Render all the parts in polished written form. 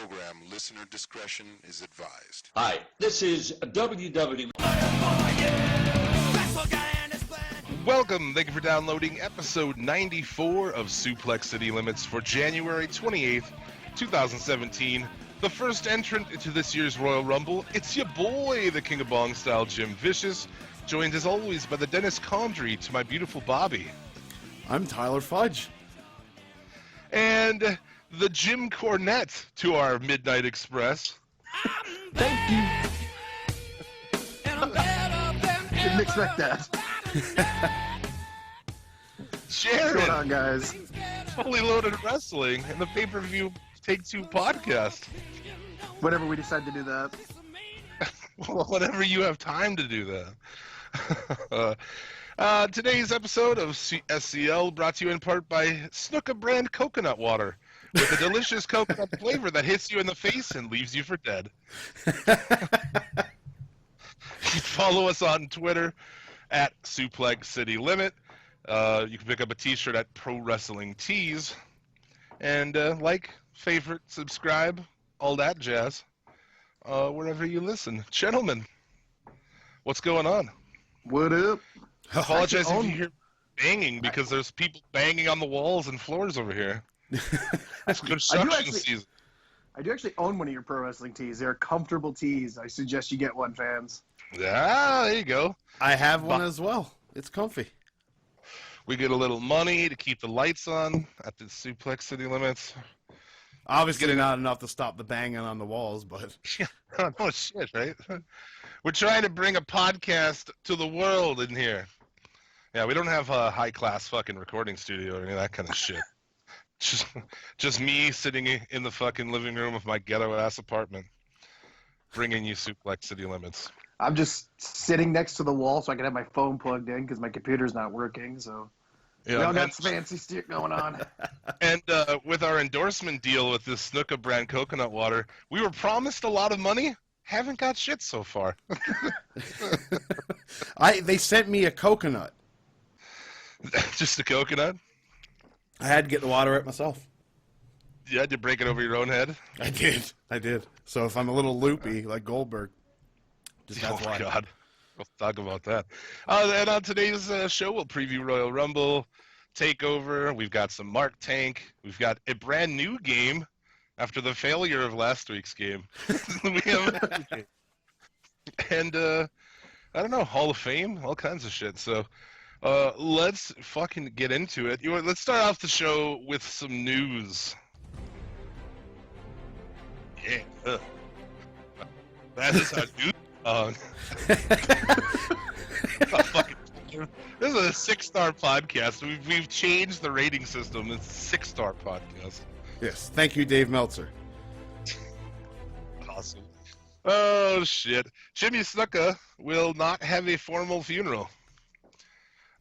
program. Listener discretion is advised. Hi, this is WW. Welcome. Thank you for downloading episode 94 of Suplex City Limits for January 28th, 2017. The first entrant into this year's Royal Rumble. It's your boy, the King of Bong Style, Jim Vicious, joined as always by the Dennis Condry to my beautiful Bobby. I'm Tyler Fudge. And the Jim Cornette to our Midnight Express. Thank you. Didn't expect that. Sharon. What's going on, guys? Fully Loaded Wrestling and the pay-per-view Take-Two podcast. Whenever we decide to do that. Well, whenever you have time to do that. Today's episode of SCL brought to you in part by Snuka brand coconut water with a delicious coconut flavor that hits you in the face and leaves you for dead. Follow us on Twitter at Suplex City Limit. You can pick up a t-shirt at Pro Wrestling Tees. And like, favorite, subscribe, all that jazz, wherever you listen. Gentlemen, what's going on? What up? I apologize if you hear banging because there's people banging on the walls and floors over here. It's construction season. I do actually own one of your pro wrestling tees. They're comfortable tees. I suggest you get one, fans. Yeah, there you go. I have one as well. It's comfy. We get a little money to keep the lights on at the Suplex City Limits. Obviously not enough to stop the banging on the walls, but... Oh, shit, right? We're trying to bring a podcast to the world in here. Yeah, we don't have a high-class fucking recording studio or any of that kind of shit. Just me sitting in the fucking living room of my ghetto-ass apartment, bringing you Suplex City Limits. I'm just sitting next to the wall so I can have my phone plugged in because my computer's not working, so... Yeah, we all got some fancy shit going on. And with our endorsement deal with this Snuka brand coconut water, we were promised a lot of money. Haven't got shit so far. They sent me a coconut. Just a coconut? I had to get the water out myself. You had to break it over your own head? I did. So if I'm a little loopy, like Goldberg, that's why. God. We'll talk about that. And on today's show, we'll preview Royal Rumble, TakeOver. We've got some Mark Tank. We've got a brand new game after the failure of last week's game. We have, and I don't know, Hall of Fame, all kinds of shit. So let's fucking get into it. Let's start off the show with some news. Yeah. That is our news song. This is a 6-star podcast. We've changed the rating system. It's a 6-star podcast. Yes. Thank you, Dave Meltzer. Awesome. Oh, shit. Jimmy Snuka will not have a formal funeral.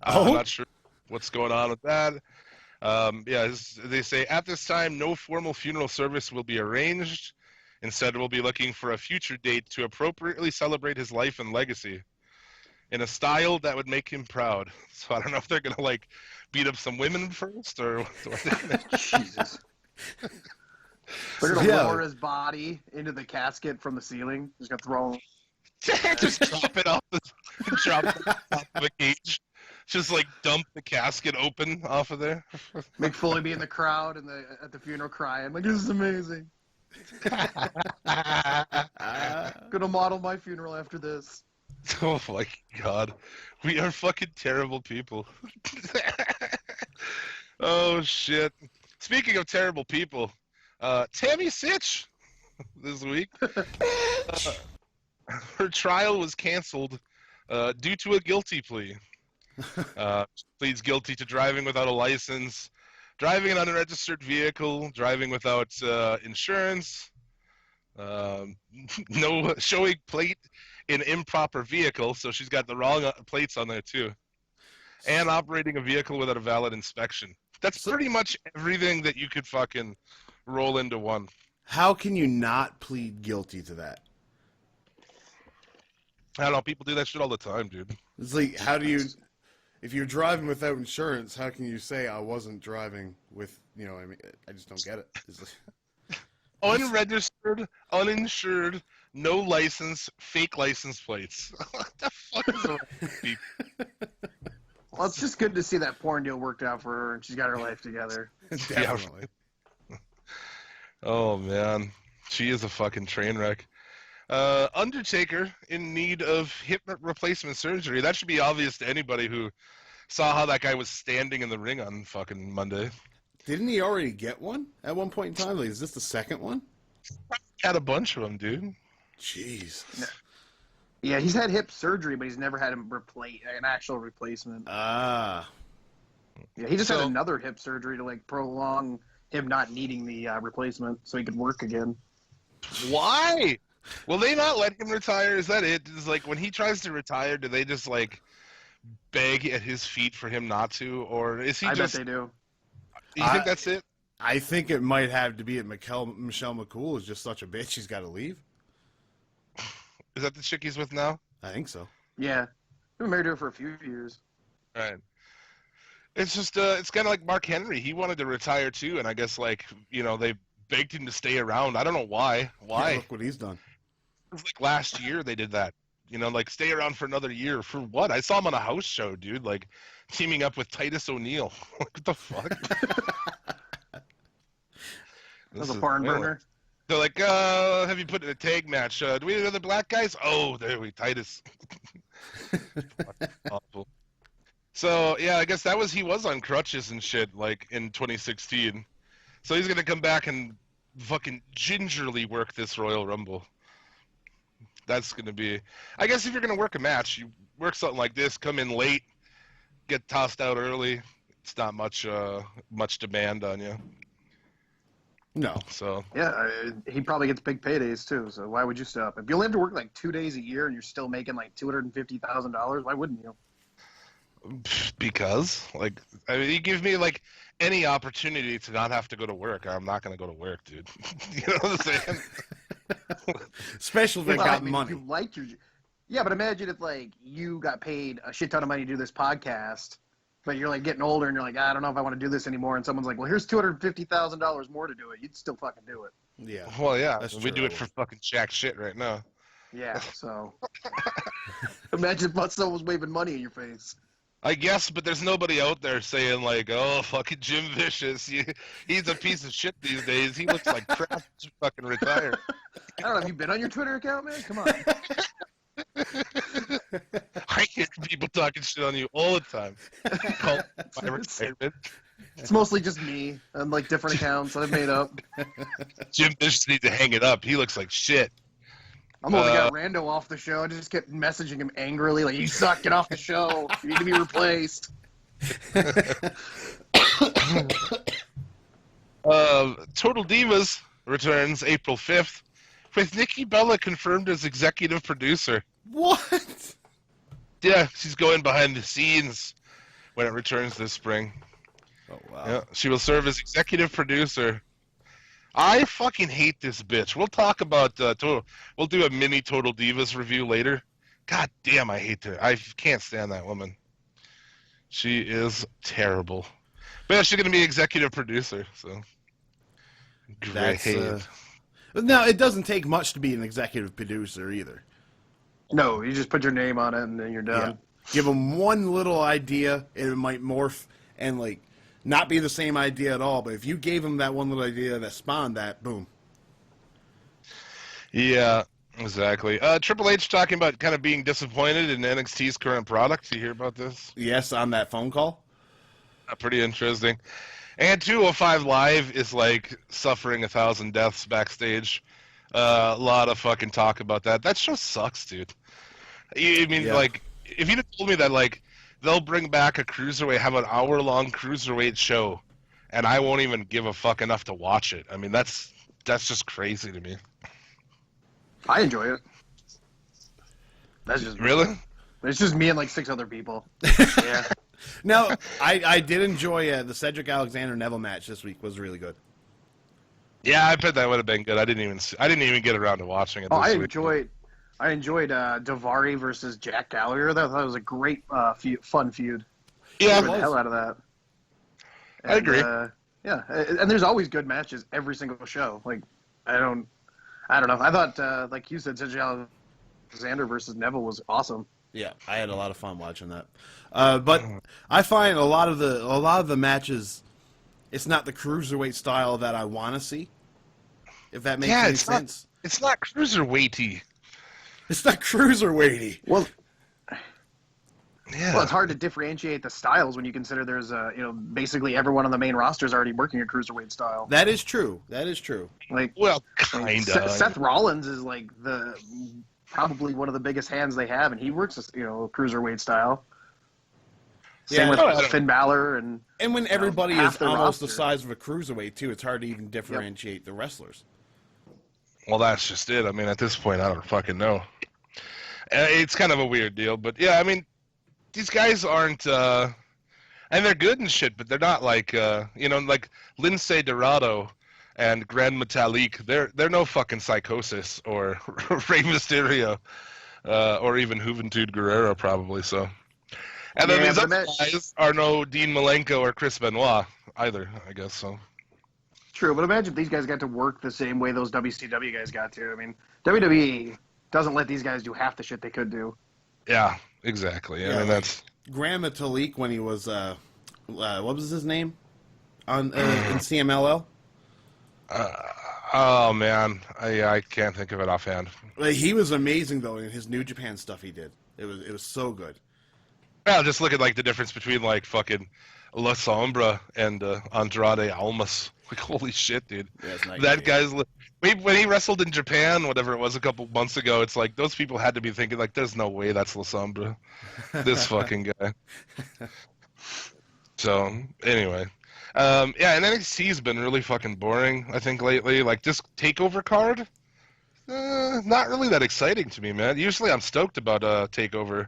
I'm not sure what's going on with that. They say, at this time, no formal funeral service will be arranged. Instead, we'll be looking for a future date to appropriately celebrate his life and legacy in a style that would make him proud. So I don't know if they're going to, beat up some women first or what they're going to... Jesus. They're going to lower his body into the casket from the ceiling. Just going to throw him. Just drop it off of a cage. Just, dump the casket open off of there. Make Foley be in the crowd and at the funeral crying. This is amazing. Gonna model my funeral after this. Oh my god. We are fucking terrible people. Oh shit. Speaking of terrible people, Tammy Sitch this week. Her trial was canceled due to a guilty plea. She pleads guilty to driving without a license, driving an unregistered vehicle, driving without insurance, no showing plate in improper vehicle, so she's got the wrong plates on there too, and operating a vehicle without a valid inspection. That's pretty much everything that you could fucking roll into one. How can you not plead guilty to that? I don't know. People do that shit all the time, dude. It's like, how do you... If you're driving without insurance, how can you say I wasn't driving with, I just don't get it. unregistered, uninsured, no license, fake license plates. What the fuck is wrong with people? Well, it's just good to see that porn deal worked out for her, and she's got her life together. Definitely. Oh man, she is a fucking train wreck. Undertaker in need of hip replacement surgery. That should be obvious to anybody who saw how that guy was standing in the ring on fucking Monday. Didn't he already get one at one point in time? Like, is this the second one? Had a bunch of them, dude. Jeez. Yeah, he's had hip surgery, but he's never had an actual replacement. Ah. Yeah, he just had another hip surgery to like prolong him not needing the replacement, so he could work again. Why? Will they not let him retire? Is that it? Is like when he tries to retire, do they just like beg at his feet for him not to, or is he I just? bet they do. You think that's it? I think it might have to be that Michelle McCool is just such a bitch. She's got to leave. Is that the chick he's with now? I think so. Yeah, he's been married to her for a few years. Right. It's just it's kind of like Mark Henry. He wanted to retire too, and I guess like they begged him to stay around. I don't know why. Why? Yeah, look what he's done. It was like last year they did that. Like stay around for another year for what? I saw him on a house show, dude. Like teaming up with Titus O'Neil. What the fuck? That was a barn burner. They're like, have you put in a tag match? Do we have other black guys? Oh, there we Titus. Awful. So yeah, I guess he was on crutches and shit like in 2016. So he's gonna come back and fucking gingerly work this Royal Rumble. That's gonna be. I guess if you're gonna work a match, you work something like this. Come in late, get tossed out early. It's not much demand on you. No. So yeah, he probably gets big paydays too. So why would you stop? If you only have to work like 2 days a year and you're still making like $250,000, why wouldn't you? Because you give me like any opportunity to not have to go to work, I'm not going to go to work, dude. You know what I'm saying? Especially if they got money. You like yeah, but imagine if like you got paid a shit ton of money to do this podcast, but you're like getting older and you're like, I don't know if I want to do this anymore, and someone's like, well, here's $250,000 more to do it. You'd still fucking do it. Yeah. Well, yeah, That's we true. do it for fucking jack shit right now. Yeah, so imagine if someone was waving money in your face. I guess, but there's nobody out there saying like, "Oh, fucking Jim Vicious, he's a piece of shit these days. He looks like crap. Just fucking retire." I don't know. Have you been on your Twitter account, man? Come on. I hear people talking shit on you all the time. Call my retirement. It's mostly just me on like different accounts that I've made up. Jim Vicious needs to hang it up. He looks like shit. I'm over got Rando off the show. I just kept messaging him angrily, like, you suck, get off the show. You need to be replaced. Total Divas returns April 5th with Nikki Bella confirmed as executive producer. What? Yeah, she's going behind the scenes when it returns this spring. Oh, wow. Yeah, she will serve as executive producer. I fucking hate this bitch. We'll talk about we'll do a mini Total Divas review later. God damn, I hate her. I can't stand that woman. She is terrible. But yeah, she's gonna be executive producer. So That's, great. now, it doesn't take much to be an executive producer either. No, you just put your name on it and then you're done. Yeah. Give them one little idea, and it might morph and like not be the same idea at all. But if you gave them that one little idea that spawned that, boom. Yeah, exactly. Triple H talking about kind of being disappointed in NXT's current product. You hear about this? Yes, on that phone call. Pretty interesting. And 205 Live is like suffering 1,000 deaths backstage. A lot of fucking talk about that. That show sucks, dude. I mean, like, if you'd have told me that, like, they'll bring back a cruiserweight, have an hour-long cruiserweight show, and I won't even give a fuck enough to watch it. I mean, that's just crazy to me. I enjoy it. That's just Really? Me. It's just me and like 6 other people. Yeah. Now, I did enjoy the Cedric Alexander Neville match this week. Was really good. Yeah, I bet that would have been good. I didn't even get around to watching it. Oh, this week. I enjoyed Daivari versus Jack Gallagher. I thought that was a great fun feud. Yeah, the hell out of that. And, I agree. Yeah, and there's always good matches every single show. Like I don't know. I thought, like you said, Cedric Alexander versus Neville was awesome. Yeah, I had a lot of fun watching that. But I find a lot of the matches, it's not the cruiserweight style that I want to see. If that makes any sense. It's not cruiserweighty. It's not cruiserweighty. Well, Yeah. Well, it's hard to differentiate the styles when you consider there's basically everyone on the main roster is already working a cruiserweight style. That is true. Like, Well, kind of. Seth Rollins is like probably one of the biggest hands they have, and he works a cruiserweight style. Same with Finn Balor and when everybody half is the almost the roster. size of a cruiserweight too, it's hard to even differentiate the wrestlers. Well, that's just it. I mean, at this point, I don't fucking know. It's kind of a weird deal, but yeah, I mean, these guys aren't, and they're good and shit, but they're not like, like Lindsay Dorado and Grand Metalik. They're no fucking Psychosis or Rey Mysterio, or even Juventud Guerrero probably. So, and then these other guys are no Dean Malenko or Chris Benoit either, I guess so. True, but imagine if these guys got to work the same way those WCW guys got to. I mean, WWE doesn't let these guys do half the shit they could do. Yeah, exactly. I mean, that's Grand Metalik when he was what was his name on in CMLL? Oh man, I can't think of it offhand. He was amazing though in his New Japan stuff he did. It was so good. Well, just look at like the difference between like fucking La Sombra and Andrade Almas. Like holy shit, dude. Yeah, that guy's when he wrestled in Japan, whatever it was, a couple months ago. It's like those people had to be thinking like, "There's no way that's La Sombra." This fucking guy. So anyway, and NXT's been really fucking boring. I think lately, like this Takeover card, not really that exciting to me, man. Usually, I'm stoked about Takeover.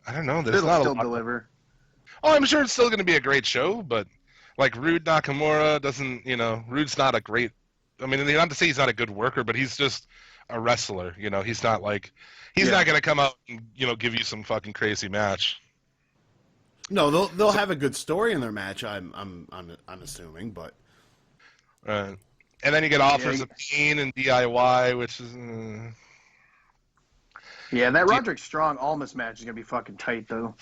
I don't know. There's It'll not still a lot. deliver. Oh, I'm sure it's still going to be a great show, but like Rude Nakamura doesn't, Rude's not a great. I mean, not to say he's not a good worker, but he's just a wrestler. He's not like he's not going to come out and give you some fucking crazy match. No, they'll have a good story in their match. I'm assuming, but. And then you get Offers of Pain and DIY, which is. Yeah, that Roderick Strong Almas match is gonna be fucking tight though.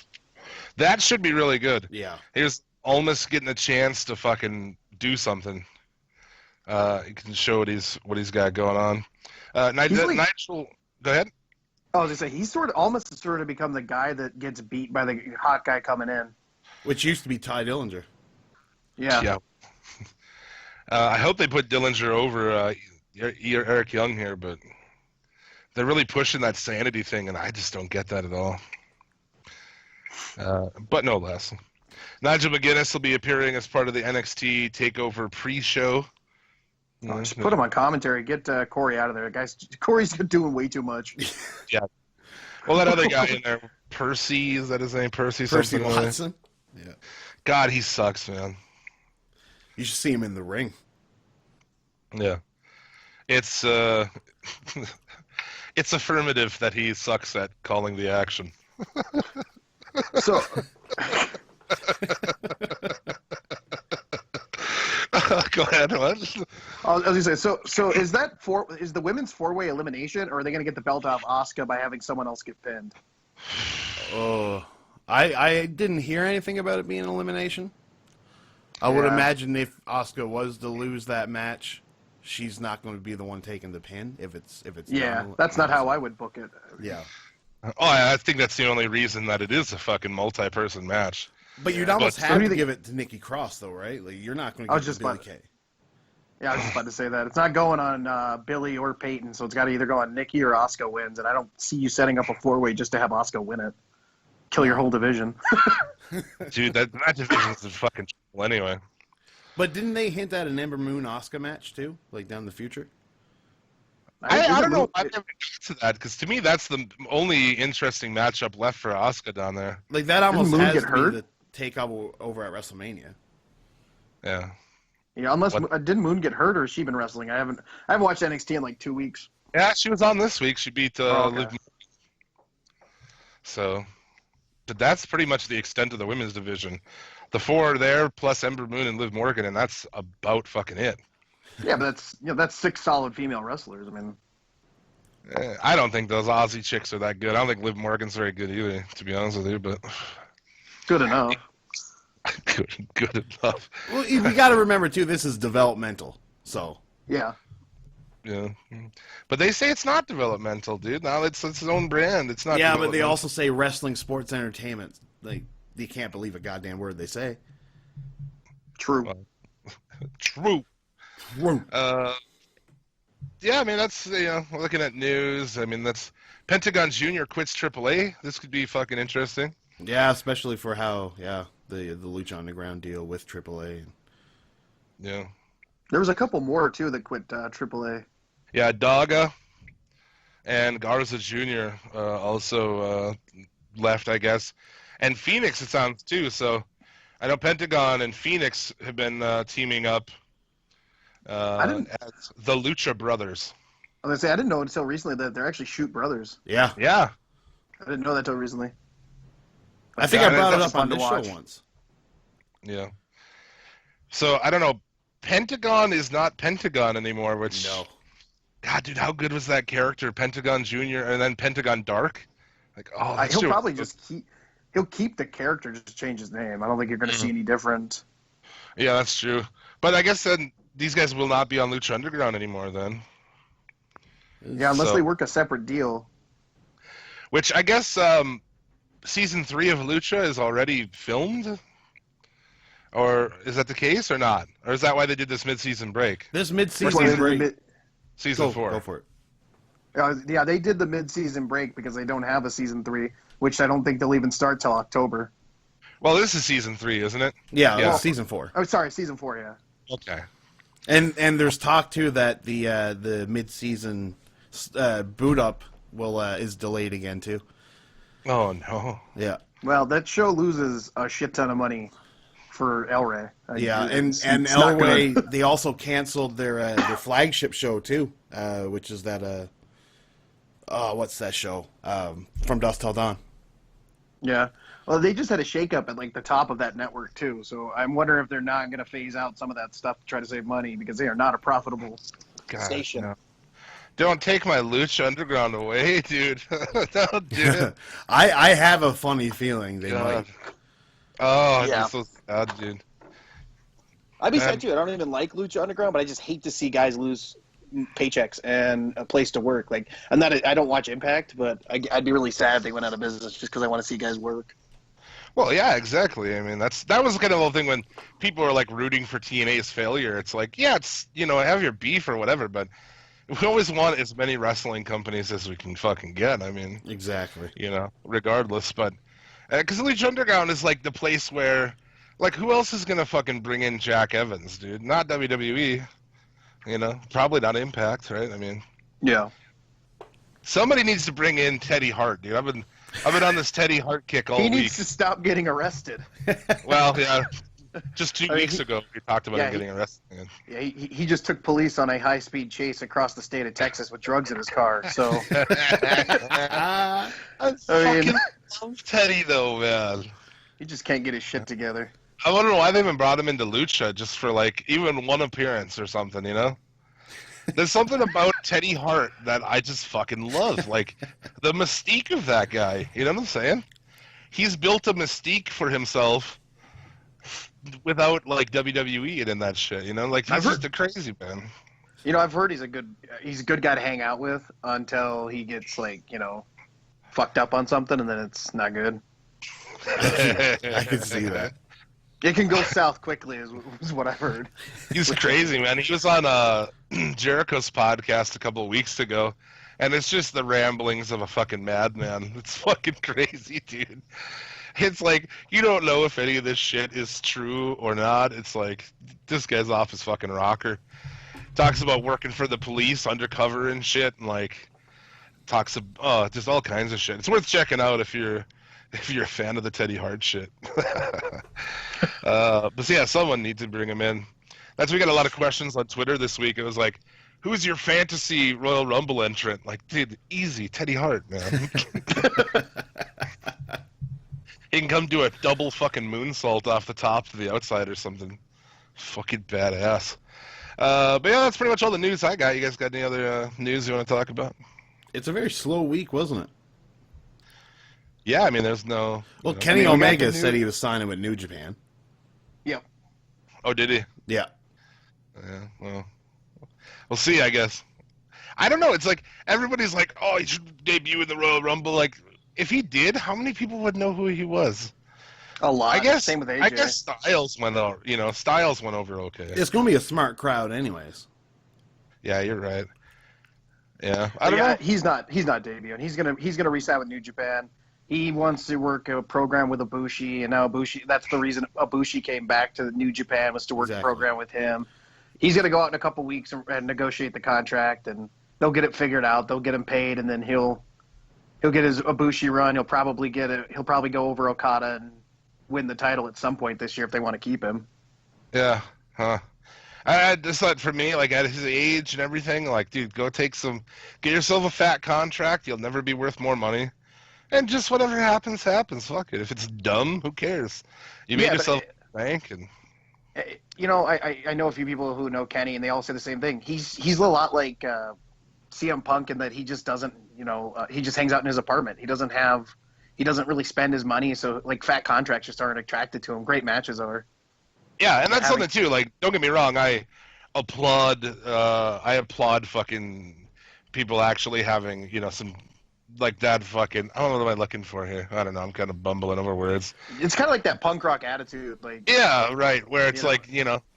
That should be really good. Yeah. Here's Almas getting a chance to fucking do something. He can show what he's got going on. Nigel, go ahead. I was gonna say he's Almas has sort of become the guy that gets beat by the hot guy coming in. Which used to be Ty Dillinger. Yeah. I hope they put Dillinger over Eric Young here, but they're really pushing that sanity thing, and I just don't get that at all. But no less. Nigel McGuinness will be appearing as part of the NXT TakeOver pre-show. Just put him on commentary. Get Corey out of there, guys. Corey's doing way too much. Yeah. Well, that other guy in there, Percy, is that his name? Percy Watson. Yeah. God, he sucks, man. You should see him in the ring. Yeah. It's it's affirmative that he sucks at calling the action. So. Go ahead. What? I was gonna say, so is the women's four-way elimination, or are they gonna get the belt off Asuka by having someone else get pinned? Oh, I didn't hear anything about it being an elimination. I would imagine if Asuka was to lose that match, she's not going to be the one taking the pin. If it's That's not how I would book it. Yeah. Oh, I think that's the only reason that it is a fucking multi-person match. But you'd almost have to give it to Nikki Cross, though, right? Like you're not going to give it to Billie Kay. Yeah, I was just about to say that. It's not going on Billy or Peyton, so it's got to either go on Nikki or Asuka wins, and I don't see you setting up a four-way just to have Asuka win it. Kill your whole division. Dude, that division is fucking trouble anyway. But didn't they hint at an Ember Moon Asuka match, too? Like, down the future? I don't know. I've never got to that, because to me, that's the only interesting matchup left for Asuka down there. Like, that almost Moon has get to hurt? be the takeover at WrestleMania. Yeah. Yeah, unless didn't Moon get hurt, or has she been wrestling? I haven't watched NXT in like 2 weeks. Yeah, she was on this week. She beat Liv Morgan. So, but that's pretty much the extent of the women's division. The four are there, plus Ember Moon and Liv Morgan, and that's about fucking it. Yeah, but that's 6 solid female wrestlers. I mean, I don't think those Aussie chicks are that good. I don't think Liv Morgan's very good either, to be honest with you. But good enough. good enough. Well, you got to remember too. This is developmental, so Yeah. Yeah, but they say it's not developmental, dude. Now it's its own brand. It's not. yeah. But they also say wrestling, sports, entertainment. Like you can't believe a goddamn word they say. True. True. True. Yeah, I mean that's looking at news. I mean that's Pentagon Jr. quits AAA. This could be fucking interesting. Yeah, especially for how the Lucha Underground deal with AAA. Yeah. There was a couple more too that quit AAA. Yeah, Daga and Garza Jr. Also left, I guess, and Phoenix it sounds too. So I know Pentagon and Phoenix have been teaming up as the Lucha Brothers. I was gonna say I didn't know until recently that they're actually Shoot brothers. Yeah. Yeah. I didn't know that until recently. I think Yeah, I brought it that's up on fun to this show watch. once. Yeah. So I don't know. Pentagon is not Pentagon anymore, which No. God, dude, how good was that character, Pentagon Jr. and then Pentagon Dark? Like, oh, that He'll shit probably was- just keep the character, just change his name. I don't think you're going to Mm-hmm. see any different. Yeah, that's true. But I guess then these guys will not be on Lucha Underground anymore then. Yeah, unless So- they work a separate deal. Which I guess season 3 of Lucha is already filmed? Or is that the case or not? Or is that why they did this mid-season break? This Or mid-season break. Season 4. Go for it. Yeah, they did the mid-season break because they don't have a season 3, which I don't think they'll even start till October. Well, this is season 3, isn't it? Yeah, Yeah. season 4. Oh, sorry, season 4. Yeah. Okay. And there's talk too that the mid-season boot up is delayed again too. Oh, no. Yeah. Well, that show loses a shit ton of money for El Rey. Yeah, It's and not good. Elway, they also canceled their flagship show too, which is that what's that show? From Dusk Till Dawn. Yeah. Well, they just had a shakeup at like the top of that network too. So I'm wondering if they're not going to phase out some of that stuff to try to save money because they are not a profitable God, station. no. Don't take my Lucha Underground away, dude. Don't do it. I have a funny feeling they God. might. Oh, I'd Yeah. be so sad, dude. I'd be Man. sad too. I don't even like Lucha Underground, but I just hate to see guys lose paychecks and a place to work. Like, I don't watch Impact, but I'd be really sad if they went out of business just because I want to see guys work. Well, yeah, exactly. I mean, that was kind of the whole thing when people were like rooting for TNA's failure. It's like, yeah, it's have your beef or whatever, but we always want as many wrestling companies as we can fucking get. I mean, Exactly. regardless. But because Lucha Underground is like the place where, like, who else is gonna fucking bring in Jack Evans, dude? Not WWE. Probably not Impact, right? I mean, Yeah. somebody needs to bring in Teddy Hart, dude. I've been on this Teddy Hart kick all He week. needs to stop getting arrested. Well, yeah. Just 2 I mean, weeks ago, we talked about yeah, him getting arrested. Again. Yeah, he just took police on a high-speed chase across the state of Texas with drugs in his car. So I I mean- fucking love Teddy, though, man. he just can't get his shit together. I wonder why they even brought him into Lucha just for, like, even one appearance or something, There's something about Teddy Hart that I just fucking love. Like, the mystique of that guy. You know what I'm saying? He's built a mystique for himself without, like, WWE and in that shit, Like, he's I've heard- just a crazy man. I've heard he's a good guy to hang out with until he gets fucked up on something, and then it's not good. I can see that. It can go south quickly, is what I've heard. He's crazy, man. He was on Jericho's podcast a couple of weeks ago, and it's just the ramblings of a fucking madman. It's fucking crazy, dude. It's like, you don't know if any of this shit is true or not. It's like, this guy's off his fucking rocker. Talks about working for the police undercover and shit, and like, talks about, just all kinds of shit. It's worth checking out if you're a fan of the Teddy Hart shit. But yeah, someone needs to bring him in. We got a lot of questions on Twitter this week. It was like, who's your fantasy Royal Rumble entrant? Like, dude, easy, Teddy Hart, man. He can come do a double fucking moonsault off the top to the outside or something. Fucking badass. But yeah, that's pretty much all the news I got. You guys got any other news you want to talk about? It's a very slow week, wasn't it? Yeah, I mean, there's no. Well, you know- Kenny we got Omega the said new- he was signing with New Japan. Yeah. Oh, did he? Yeah. Yeah. Well, we'll see. I guess. I don't know. It's like everybody's like, "Oh, he should debut in the Royal Rumble." Like, if he did, how many people would know who he was? A lot. I guess. Same with AJ. I guess Styles went over. Styles went over okay. It's going to be a smart crowd, anyways. Yeah, you're right. Yeah, I don't know. He's not debuting. He's gonna re-sign with New Japan. He wants to work a program with Ibushi, and now Ibushi. That's the reason Ibushi came back to New Japan, was to work the program with him. He's gonna go out in a couple weeks and negotiate the contract, and they'll get it figured out. They'll get him paid, and then he'll get his Ibushi run. He'll probably go over Okada and win the title at some point this year if they want to keep him. Yeah, huh? I just thought for me, like at his age and everything, like, dude, get yourself a fat contract. You'll never be worth more money, and just whatever happens, happens. Fuck it. If it's dumb, who cares? You made yourself a bank, and I know a few people who know Kenny, and they all say the same thing. He's a lot like CM Punk in that he just doesn't, he just hangs out in his apartment. He doesn't really spend his money, so like fat contracts just aren't attracted to him. Great matches are. yeah, and that's something too. Like, don't get me wrong, I applaud fucking people actually having, some like that fucking. I don't know what am I looking for here. I don't know. I'm kind of bumbling over words. It's kind of like that punk rock attitude, like. Yeah, right. Where it's like,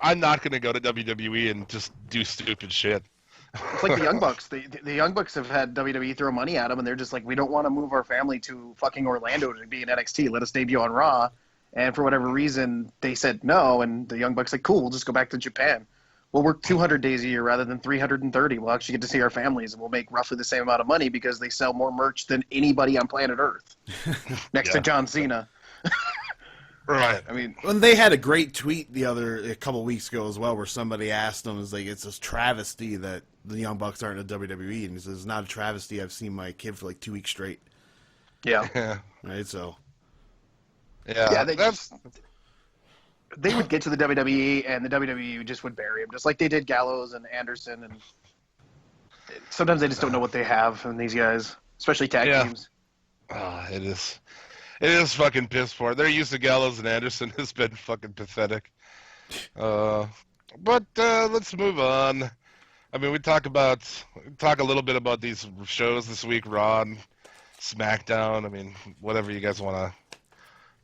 I'm not gonna go to WWE and just do stupid shit. It's like the Young Bucks. The Young Bucks have had WWE throw money at them, and they're just like, we don't want to move our family to fucking Orlando to be in NXT. Let us debut on Raw. And for whatever reason, they said no, and the Young Bucks said, cool, we'll just go back to Japan. We'll work 200 days a year rather than 330. We'll actually get to see our families, and we'll make roughly the same amount of money because they sell more merch than anybody on planet Earth, next to John Cena. Right. I mean, When they had a great tweet a couple weeks ago as well, where somebody asked them, "Is like it's a travesty that the Young Bucks aren't in WWE," and he says, "It's not a travesty. I've seen my kid for like 2 weeks straight." yeah. Yeah. Right. So. Yeah, they would get to the WWE, and the WWE just would bury him, just like they did Gallows and Anderson. And sometimes they just don't know what they have in these guys, especially tag teams. It is fucking piss poor. Their use of Gallows and Anderson has been fucking pathetic. But let's move on. I mean, we talk a little bit about these shows this week, Raw and SmackDown. I mean, whatever you guys want to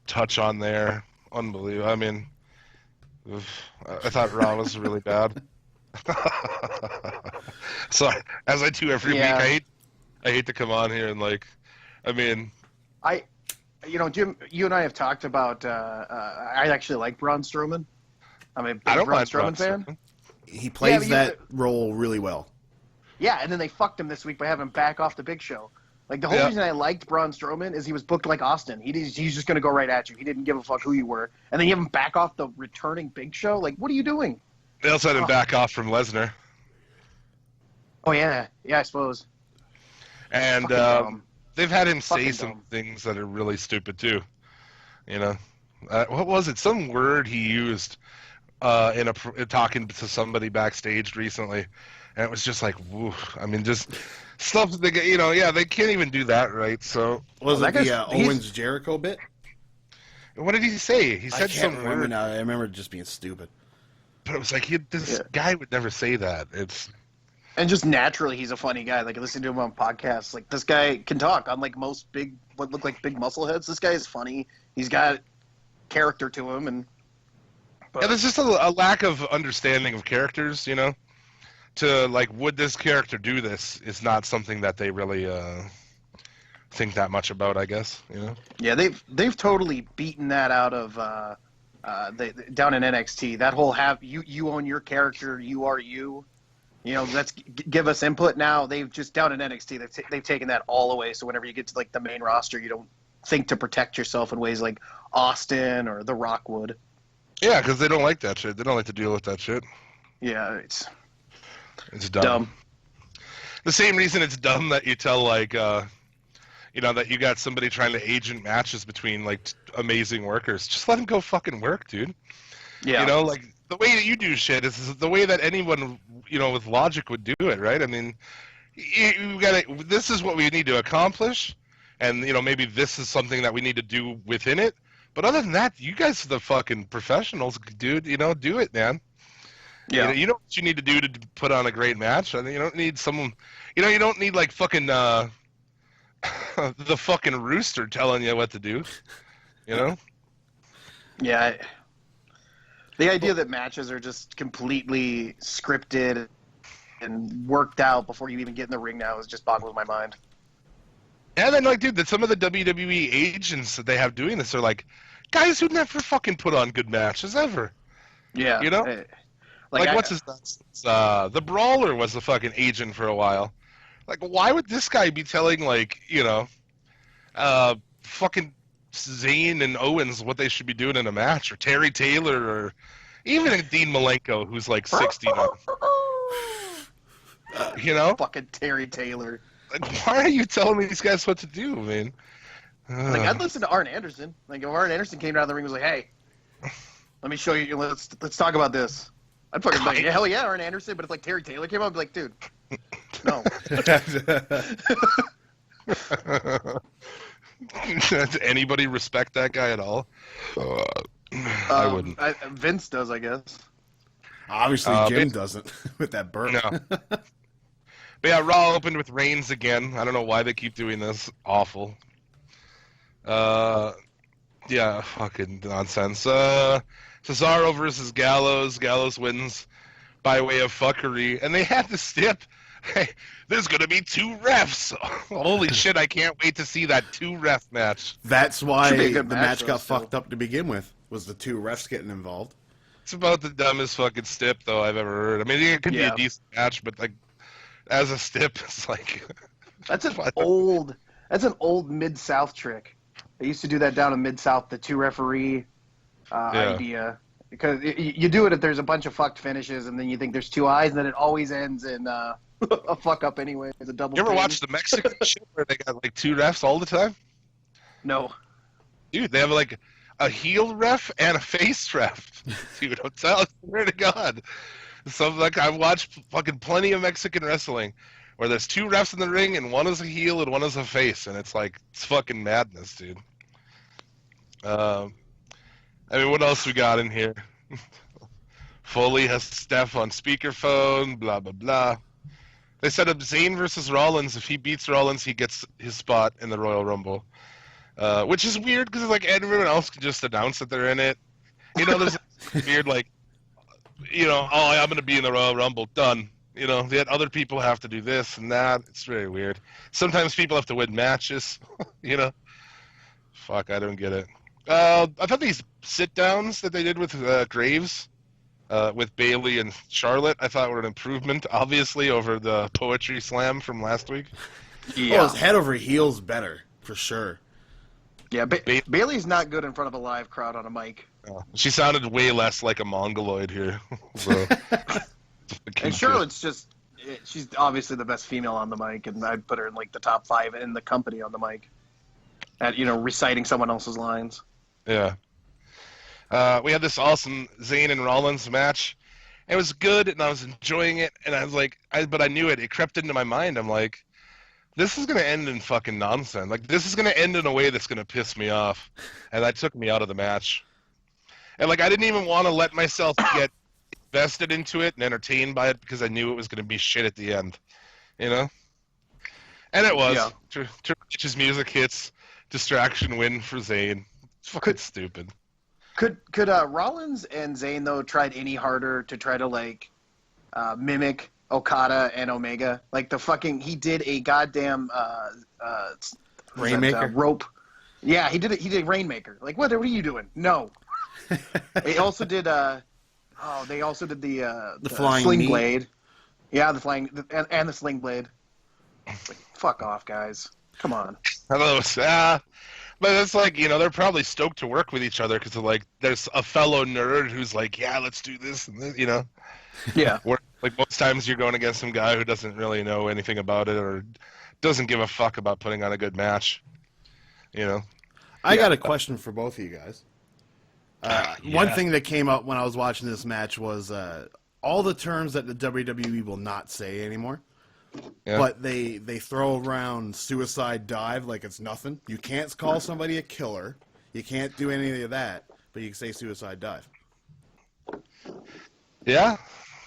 touch on there. Unbelievable. I mean, I thought Raw was really bad. So, as I do every week, I hate to come on here and Jim, you and I have talked about. I actually like Braun Strowman. I'm a big I don't Braun mind Strowman fan. Strowman. He plays that role really well. Yeah, and then they fucked him this week by having him back off the Big Show. Like, the whole reason I liked Braun Strowman is he was booked like Austin. He's just going to go right at you. He didn't give a fuck who you were. And then you have him back off the returning Big Show? Like, what are you doing? They also had him back off from Lesnar. Oh, yeah. Yeah, I suppose. And they've had him say some things that are really stupid, too. What was it? Some word he used talking to somebody backstage recently. And it was just like, woo. I mean, just stuff that they get, they can't even do that right. So was it the Owens Jericho bit? What did he say? He said some word. Now. I remember it just being stupid. But it was like this guy would never say that. And just naturally, he's a funny guy. Like, listening to him on podcasts, like, this guy can talk. Unlike most what look like big muscle heads, this guy is funny. He's got character to him, there's just a lack of understanding of characters, To would this character do this is not something that they really think that much about, I guess. Yeah, they've totally beaten that out of down in NXT. That whole you own your character, you are you. Let's give us input. Now they've just down in NXT they've taken that all away. So whenever you get to the main roster, you don't think to protect yourself in ways like Austin or The Rock would. Yeah, because they don't like that shit. They don't like to deal with that shit. Yeah, it's dumb. The same reason it's dumb that you tell that you got somebody trying to agent matches between amazing workers. Just let them go fucking work, dude. Yeah. You know, like the way that you do shit is the way that anyone, you know, with logic would do it, right? I mean, you gotta. This is what we need to accomplish, and you know, maybe this is something that we need to do within it. But other than that, you guys are the fucking professionals, dude. You know, do it, man. Yeah. You know what you need to do to put on a great match. I mean, you don't need someone. You know, you don't need like fucking the fucking rooster telling you what to do. You know. Yeah. The idea that matches are just completely scripted and worked out before you even get in the ring now is just boggles my mind. And then, like, dude, that some of the WWE agents that they have doing this are like guys who never fucking put on good matches ever. Yeah. You know? Like what's his name? The Brawler was the fucking agent for a while. Like, why would this guy be telling, like, you know, fucking Zayn and Owens what they should be doing in a match, or Terry Taylor, or even Dean Malenko, who's like 60 now. You know? Fucking Terry Taylor. Like, why are you telling these guys what to do, man? Like, I'd listen to Arn Anderson. Like, if Arn Anderson came down the ring and was like, hey, let me show you, let's talk about this. I'd fucking be like, yeah, hell yeah, Arn Anderson. But if, like, Terry Taylor came up, I'd be like, dude, no. Does anybody respect that guy at all? I wouldn't. Vince does, I guess. Obviously, Jim doesn't with that burp. No. But yeah, Raw opened with Reigns again. I don't know why they keep doing this. Awful. Yeah, fucking nonsense. Cesaro versus Gallows. Gallows wins by way of fuckery. And they had to stip. Hey, there's going to be 2 refs. Holy shit, I can't wait to see that 2-ref match. That's why Should be a the good match, match got still. fucked up to begin with, was the 2 refs getting involved. It's about the dumbest fucking stip, though, I've ever heard. I mean, it could be a decent match, but, like, as a stip, it's like... That's an old Mid-South trick. They used to do that down in Mid-South, the 2-referee idea. Because you do it if there's a bunch of fucked finishes, and then you think there's 2 eyes, and then it always ends in a fuck up anyway. It's a double. You ever pin. watch the Mexican shit where they got, like, 2 refs all the time? No. Dude, they have, like, a heel ref and a face ref. Dude, I'm telling you, swear to God. So, like, I've watched fucking plenty of Mexican wrestling where there's 2 refs in the ring and one is a heel and one is a face, and it's like, it's fucking madness, dude. I mean, what else we got in here? Foley has Steph on speakerphone, blah, blah, blah. They set up Zayn versus Rollins. If he beats Rollins, he gets his spot in the Royal Rumble. Which is weird because, like, everyone else can just announce that they're in it. You know, there's weird, like, you know, oh, I'm going to be in the Royal Rumble. Done. You know, yet other people have to do this and that. It's very weird. Sometimes people have to win matches. You know? Fuck, I don't get it. I thought these sit-downs that they did with Graves, with Bailey and Charlotte, I thought were an improvement, obviously, over the Poetry Slam from last week. Yeah. Oh, his head over heels better, for sure. Yeah, Bailey's not good in front of a live crowd on a mic. She sounded way less like a mongoloid here. So. And Charlotte's she's obviously the best female on the mic, and I'd put her in, like, the top 5 in the company on the mic. At, you know, reciting someone else's lines. Yeah. We had this awesome Zayn and Rollins match. It was good, and I was enjoying it, and I was like, but I knew it. It crept into my mind. I'm like, this is going to end in fucking nonsense. Like, this is going to end in a way that's going to piss me off. And that took me out of the match. And, like, I didn't even want to let myself get invested into it and entertained by it because I knew it was going to be shit at the end. You know? And it was. Yeah. Triple H's music hits, distraction win for Zayn. It's fucking stupid. Could Rollins and Zayn, though, tried any harder to try to, like, mimic Okada and Omega? Like, he did a goddamn Rainmaker? Rope. Yeah, he did Rainmaker. Like, what are you doing? No. They also did they also did the flying sling knee. blade. Yeah, the flying and the sling blade. Like, fuck off, guys. Come on. I don't know. But it's like, you know, they're probably stoked to work with each other because like there's a fellow nerd who's like, yeah, let's do this and this, you know. Yeah. Like most times you're going against some guy who doesn't really know anything about it or doesn't give a fuck about putting on a good match. You know. I got a question for both of you guys. One thing that came up when I was watching this match was all the terms that the WWE will not say anymore. Yeah. But they throw around suicide dive like it's nothing. You can't call somebody a killer. You can't do any of that, but you can say suicide dive. Yeah.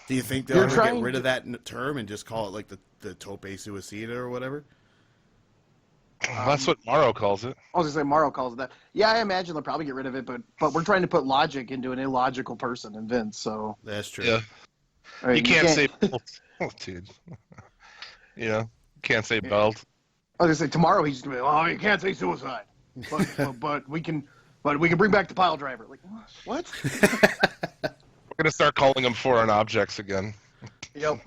Do you think they'll ever get rid of that term and just call it like the tope suicida or whatever? That's what Morrow calls it. I was going to say Morrow calls it that. Yeah, I imagine they'll probably get rid of it, but we're trying to put logic into an illogical person in Vince, so... That's true. Yeah. I mean, you can't say belt. Oh, dude. You know, can't say belt. I was going to say, tomorrow he's going to be, oh, you can't say suicide. But we can bring back the pile driver. Like, what? We're going to start calling them foreign objects again. Yep.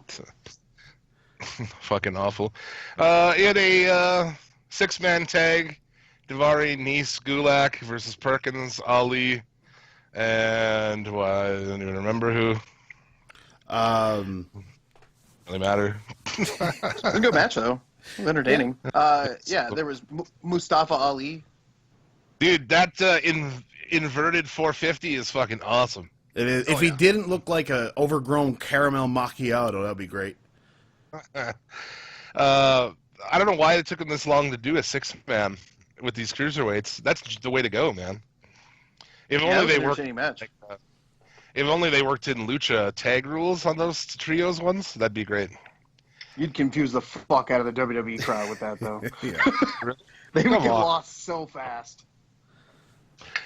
Fucking awful. In a 6-man tag, Daivari, Nice, Gulak versus Perkins, Ali, and I don't even remember who. Really matter. It was a good match though. It was entertaining. Yeah, there was Mustafa Ali. Dude, that inverted 450 is fucking awesome. It is. If he didn't look like a overgrown caramel macchiato, that'd be great. I don't know why it took him this long to do a 6-man with these cruiserweights. That's the way to go, man. If only they worked. If only they worked in lucha tag rules on those trios ones, that'd be great. You'd confuse the fuck out of the WWE crowd with that, though. Really? They would get lost so fast.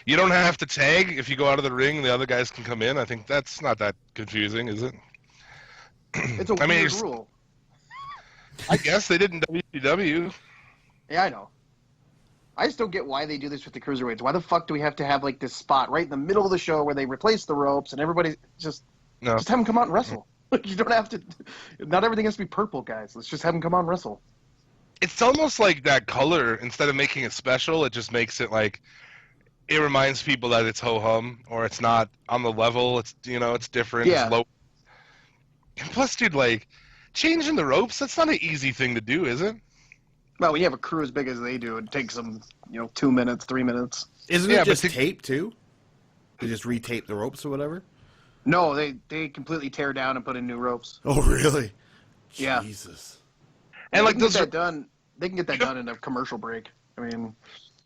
You don't have to tag if you go out of the ring. The other guys can come in. I think that's not that confusing, is it? It's a weird rule. I guess they did in WCW. Yeah, I know. I just don't get why they do this with the cruiserweights. Why the fuck do we have to have like this spot right in the middle of the show where they replace the ropes and everybody just have them come out and wrestle? Like, you don't have to. Not everything has to be purple, guys. Let's just have them come out and wrestle. It's almost like that color. Instead of making it special, it just makes it like it reminds people that it's ho hum or it's not on the level. It's it's different. Yeah. It's low. And plus, dude, like changing the ropes. That's not an easy thing to do, is it? Well, when you have a crew as big as they do, it takes them 2 minutes, 3 minutes. Isn't it just tape too? They just retape the ropes or whatever. No, they completely tear down and put in new ropes. Oh, really? Yeah. Jesus. And like those done. They can get that done in a commercial break. I mean,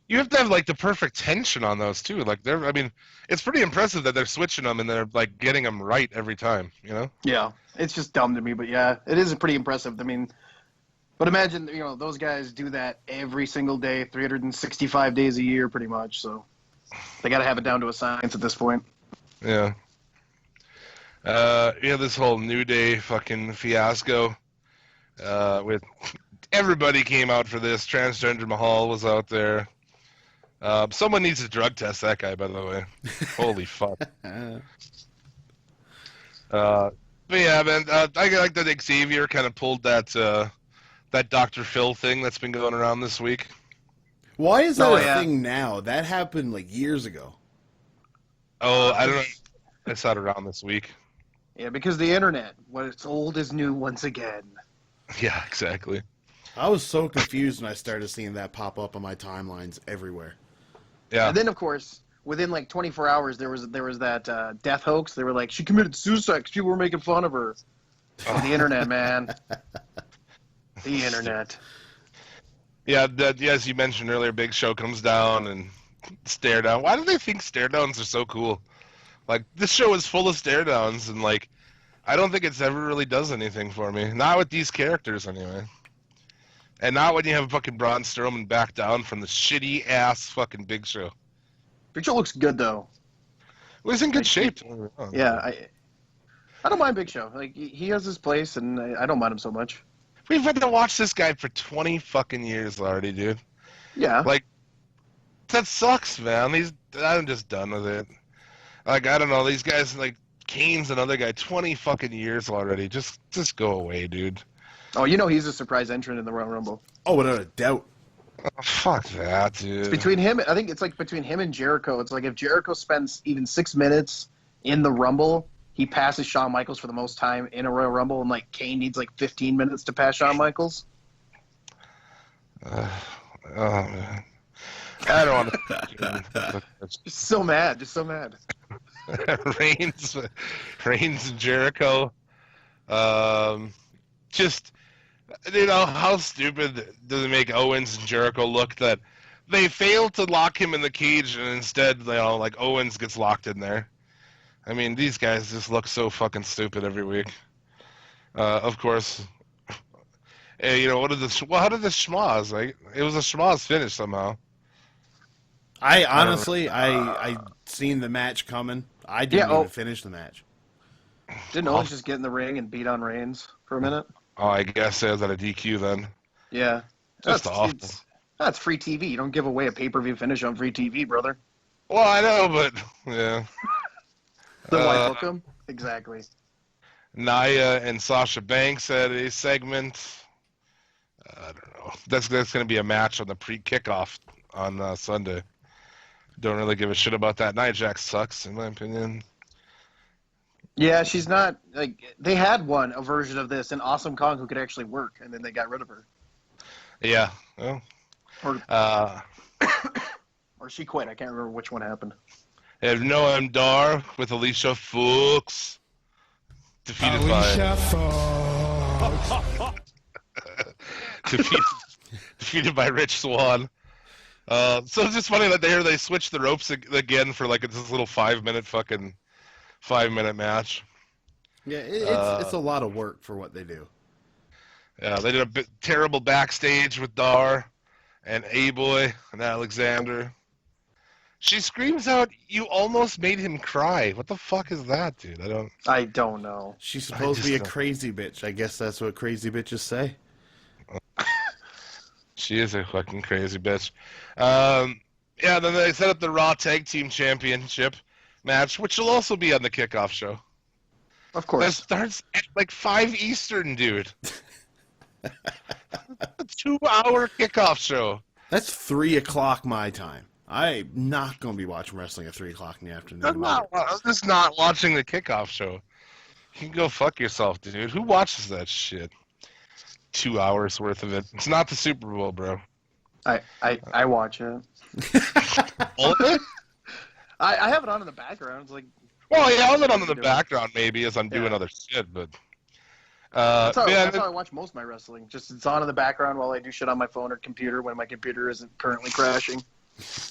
you have to have like the perfect tension on those too. Like it's pretty impressive that they're switching them and they're like getting them right every time. Yeah, it's just dumb to me, but yeah, it is pretty impressive. I mean, but imagine those guys do that every single day, 365 days a year, pretty much. So they got to have it down to a science at this point. Yeah. This whole New Day fucking fiasco with everybody came out for this. Transgender Mahal was out there. Someone needs to drug test that guy, by the way. Holy fuck. But yeah, man, I like that Xavier kind of pulled that Dr. Phil thing that's been going around this week. Why is that a thing now? That happened like years ago. Oh, I don't know. I saw it around this week. Yeah, because the internet, what's old is new once again. Yeah, exactly. I was so confused when I started seeing that pop up on my timelines everywhere. Yeah. And then, of course, within like 24 hours, there was that death hoax. They were like, she committed suicide because people were making fun of her. Oh. The internet, man. The internet. Yeah, as you mentioned earlier, Big Show comes down and stare down. Why do they think stare downs are so cool? Like, this show is full of stare downs, and like, I don't think it's ever really does anything for me. Not with these characters, anyway. And not when you have fucking Braun Strowman back down from the shitty ass fucking Big Show. Big Show looks good though. Well, he's in good shape. Yeah, I don't mind Big Show. Like, he has his place, and I don't mind him so much. We've had to watch this guy for 20 fucking years already, dude. Yeah. Like, that sucks, man. I'm just done with it. Like, I don't know, these guys, like, Kane's another guy, 20 fucking years already. Just go away, dude. Oh, he's a surprise entrant in the Royal Rumble. Oh, without a doubt. Oh, fuck that, dude. It's between him, I think it's like between him and Jericho. It's like if Jericho spends even 6 minutes in the Rumble, he passes Shawn Michaels for the most time in a Royal Rumble, and like Kane needs like 15 minutes to pass Shawn Michaels. Oh, man. I don't want to. Just so mad. Just so mad. Reigns and Jericho. Just, how stupid does it make Owens and Jericho look that they failed to lock him in the cage and instead, Owens gets locked in there. I mean, these guys just look so fucking stupid every week. Of course. How did the schmoz? It was a schmoz finish somehow. I honestly, I seen the match coming. I didn't even finish the match. Didn't Owens just get in the ring and beat on Reigns for a minute? Oh, I guess it was at a DQ then. Yeah. Just awful. That's free TV. You don't give away a pay-per-view finish on free TV, brother. Well, I know, but yeah. Then why book him? Exactly. Nia and Sasha Banks had a segment. I don't know. That's going to be a match on the pre-kickoff on Sunday. Don't really give a shit about that. Nia Jax sucks, in my opinion. Yeah, she's not they had a version of this in Awesome Kong who could actually work, and then they got rid of her. Yeah. Well, or she quit. I can't remember which one happened. Have Noam Dar with Alicia Fox defeated defeated by Rich Swann. So it's just funny that they switched the ropes again for this little 5-minute match. Yeah, it's a lot of work for what they do. Yeah, they did a terrible backstage with Dar and A-Boy and Alexander. She screams out, "You almost made him cry." What the fuck is that, dude? I don't know. She's supposed to be a crazy bitch. I guess that's what crazy bitches say. She is a fucking crazy bitch. Then they set up the Raw Tag Team Championship match, which will also be on the kickoff show. Of course. That starts at 5 Eastern, dude. A 2-hour kickoff show. That's 3 o'clock my time. I'm not going to be watching wrestling at 3 o'clock in the afternoon. I'm just not watching the kickoff show. You can go fuck yourself, dude. Who watches that shit? 2 hours worth of it. It's not the Super Bowl, bro. I watch it. All of it? I have it on in the background. It's Well, yeah, I'll have it on in the background maybe as I'm doing other shit, but... That's how I watch most of my wrestling. Just it's on in the background while I do shit on my phone or computer when my computer isn't currently crashing.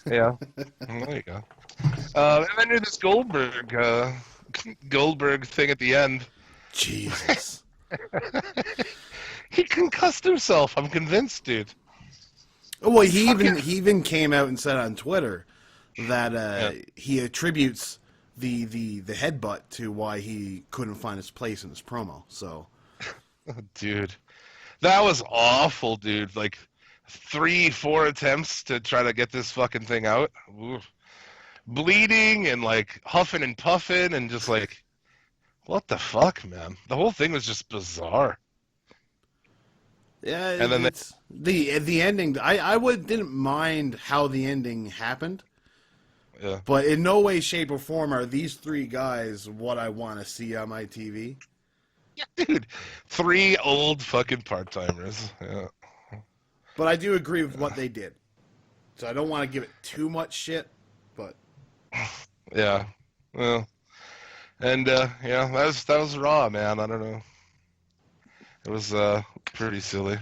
Yeah. There you go. And then there's this Goldberg thing at the end. Jesus. He concussed himself. I'm convinced, dude. Oh, well, he even came out and said on Twitter that he attributes the headbutt to why he couldn't find his place in his promo. So, dude, that was awful, dude. 3-4 attempts to try to get this fucking thing out. Oof. Bleeding and huffing and puffing and just what the fuck, man? The whole thing was just bizarre. Yeah, and then the ending. I didn't mind how the ending happened. Yeah. But in no way, shape, or form are these 3 guys what I want to see on my TV. Yeah, dude. 3 old fucking part-timers. Yeah. But I do agree with what they did. So I don't want to give it too much shit, but... Yeah. Well, and, that was Raw, man. I don't know. It was, pretty silly.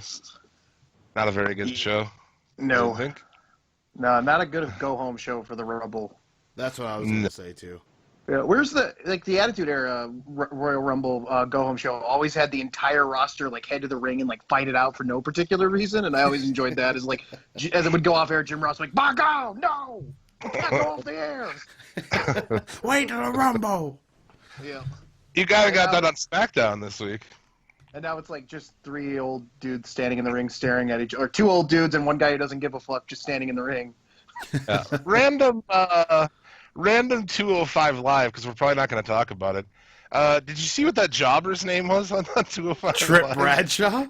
Not a very good show. No. I think. No, not a good go-home show for the Rumble. That's what I was going to say, too. Yeah, where's the Attitude Era Royal Rumble go-home show? Always had the entire roster head to the ring and fight it out for no particular reason, and I always enjoyed that. As as it would go off air, Jim Ross "Bago, no, we can't go off the air." Wait till the Rumble. Yeah. You got that on SmackDown this week. And now it's just 3 old dudes standing in the ring staring at each other. Or 2 old dudes and one guy who doesn't give a fuck just standing in the ring. Random 205 Live, because we're probably not going to talk about it. Did you see what that jobber's name was on 205 Trip Live? Bradshaw?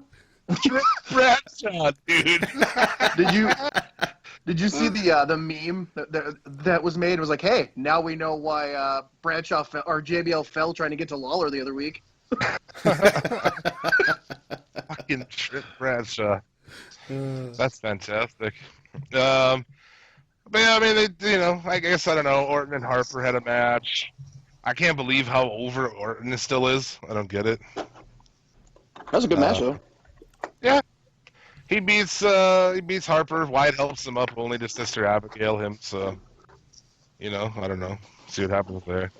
Trip Bradshaw, dude. Did you see the meme that was made? It was hey, now we know why Bradshaw or JBL fell trying to get to Lawler the other week. Fucking Trip Bradshaw. That's fantastic. But yeah, I mean, I guess I don't know. Orton and Harper had a match. I can't believe how over Orton still is. I don't get it. That was a good match, though. Yeah, he beats Harper. Wyatt helps him up, only to Sister Abigail him. So, I don't know. See what happens there.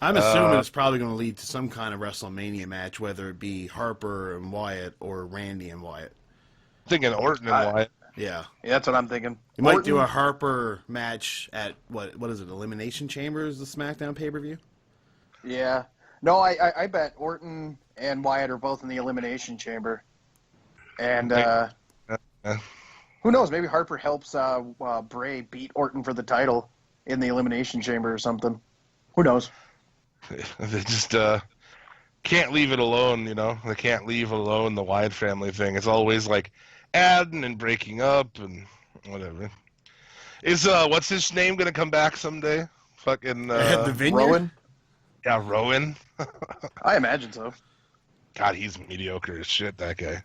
I'm assuming it's probably going to lead to some kind of WrestleMania match, whether it be Harper and Wyatt or Randy and Wyatt. I'm thinking Orton and Wyatt. Yeah. Yeah, that's what I'm thinking. You might do a Harper match at, what is it, Elimination Chamber is the SmackDown pay-per-view? Yeah. No, I bet Orton and Wyatt are both in the Elimination Chamber. And who knows, maybe Harper helps Bray beat Orton for the title in the Elimination Chamber or something. Who knows? They just can't leave it alone, They can't leave alone the Wyatt family thing. It's always like adding and breaking up and whatever. Is what's his name gonna come back someday? Fucking the Vineyard? Rowan? Yeah, Rowan. I imagine so. God, he's mediocre as shit, that guy.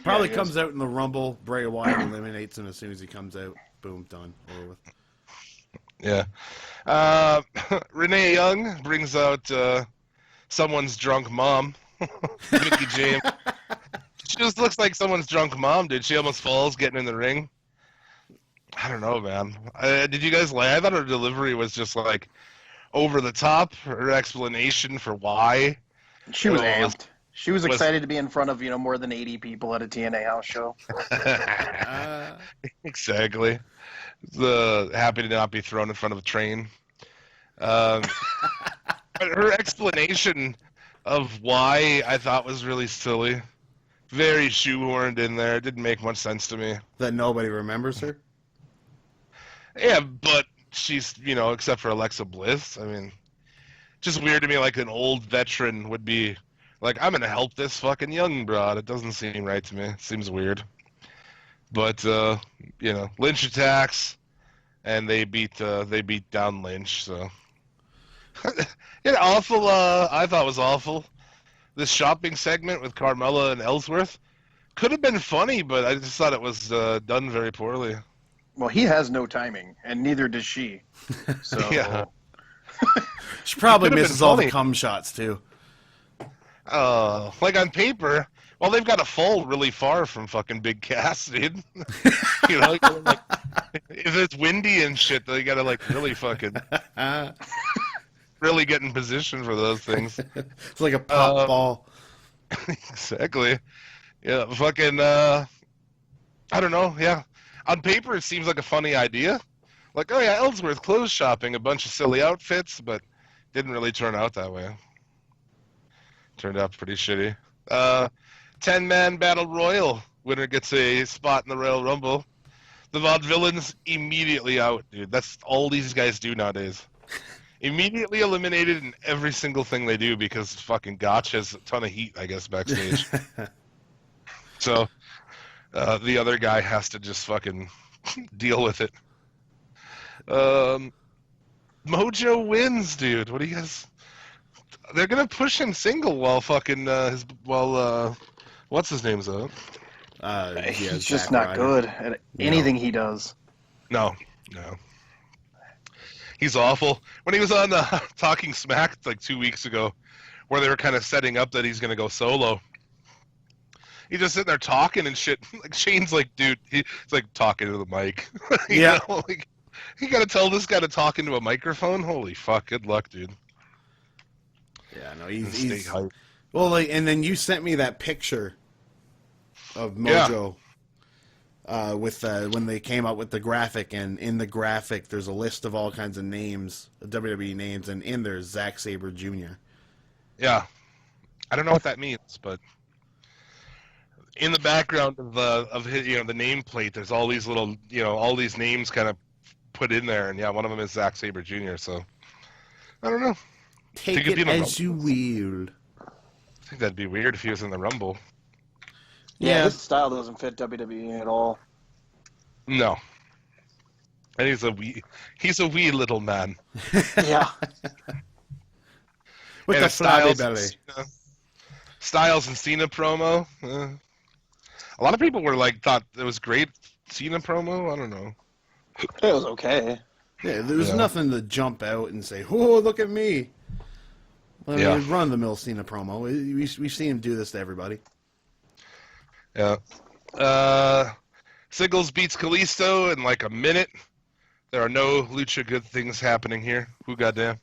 Probably he comes out in the Rumble. Bray Wyatt eliminates him as soon as he comes out. Boom, done. Over with. Yeah. Renee Young brings out someone's drunk mom, Mickey James. She just looks like someone's drunk mom, dude. She almost falls getting in the ring. I don't know, man. Did you guys I thought her delivery was just like over the top. Her explanation for why. She was amped. She was excited to be in front of, more than 80 people at a TNA house show. Exactly. Happy to not be thrown in front of a train. But her explanation of why I thought was really silly. Very shoehorned in there. It didn't make much sense to me. That nobody remembers her? Yeah, but she's, except for Alexa Bliss, I mean, just weird to me like an old veteran would be like, I'm going to help this fucking young broad. It doesn't seem right to me. It seems weird. But, Lynch attacks, and they beat down Lynch, so. Awful, I thought was awful. This shopping segment with Carmella and Ellsworth could have been funny, but I just thought it was done very poorly. Well, he has no timing, and neither does she. So Yeah. She probably could've been misses all the funny. cum shots, too. Like on paper, well, they've got to fall really far from fucking Big Cass, dude. Like, if it's windy and shit, they got to like really fucking really get in position for those things. It's like a pop ball. Exactly. Yeah, fucking. I don't know. Yeah, on paper it seems like a funny idea. Like, oh yeah, Ellsworth clothes shopping, a bunch of silly outfits, but didn't really turn out that way. Turned out pretty shitty. 10-man battle royal. Winner gets a spot in the Royal Rumble. The Vaudevillains immediately out, dude. That's all these guys do nowadays. Immediately eliminated in every single thing they do because fucking Gotch has a ton of heat, I guess, backstage. So the other guy has to just fucking deal with it. Mojo wins, dude. What do you guys... They're gonna push him single while fucking what's his name's out. he's just not good at anything he does. No. He's awful. When he was on Talking Smack like 2 weeks ago, where they were kind of setting up that he's gonna go solo, he's just sitting there talking and shit. Like Shane's like, dude, he's like talking to the mic. Yeah. Like, you gotta tell this guy to talk into a microphone. Holy fuck! Good luck, dude. Yeah, no, Stay he's hype. well. Like, and then you sent me that picture of Mojo with when they came up with the graphic, and in the graphic there's a list of all kinds of names, WWE names, and in there's Zack Sabre Jr. Yeah, I don't know what that means, but in the background of his, the nameplate, there's all these little, all these names kind of put in there, and yeah, one of them is Zack Sabre Jr. So I don't know. Take Think it'd it be in the as you will. I think that'd be weird if he was in the Rumble. Yeah, his style doesn't fit WWE at all. No. And he's a wee little man. Yeah. With And the flabby Styles belly. Styles and Cena promo. A lot of people were like, thought it was great Cena promo. I don't know. It was okay. Yeah, there was nothing to jump out and say, "Oh, look at me." I mean, run-of-the-mill Cena promo. We've seen him do this to everybody. Yeah. Siggles beats Kalisto in like a minute. There are no lucha good things happening here. Who goddamn?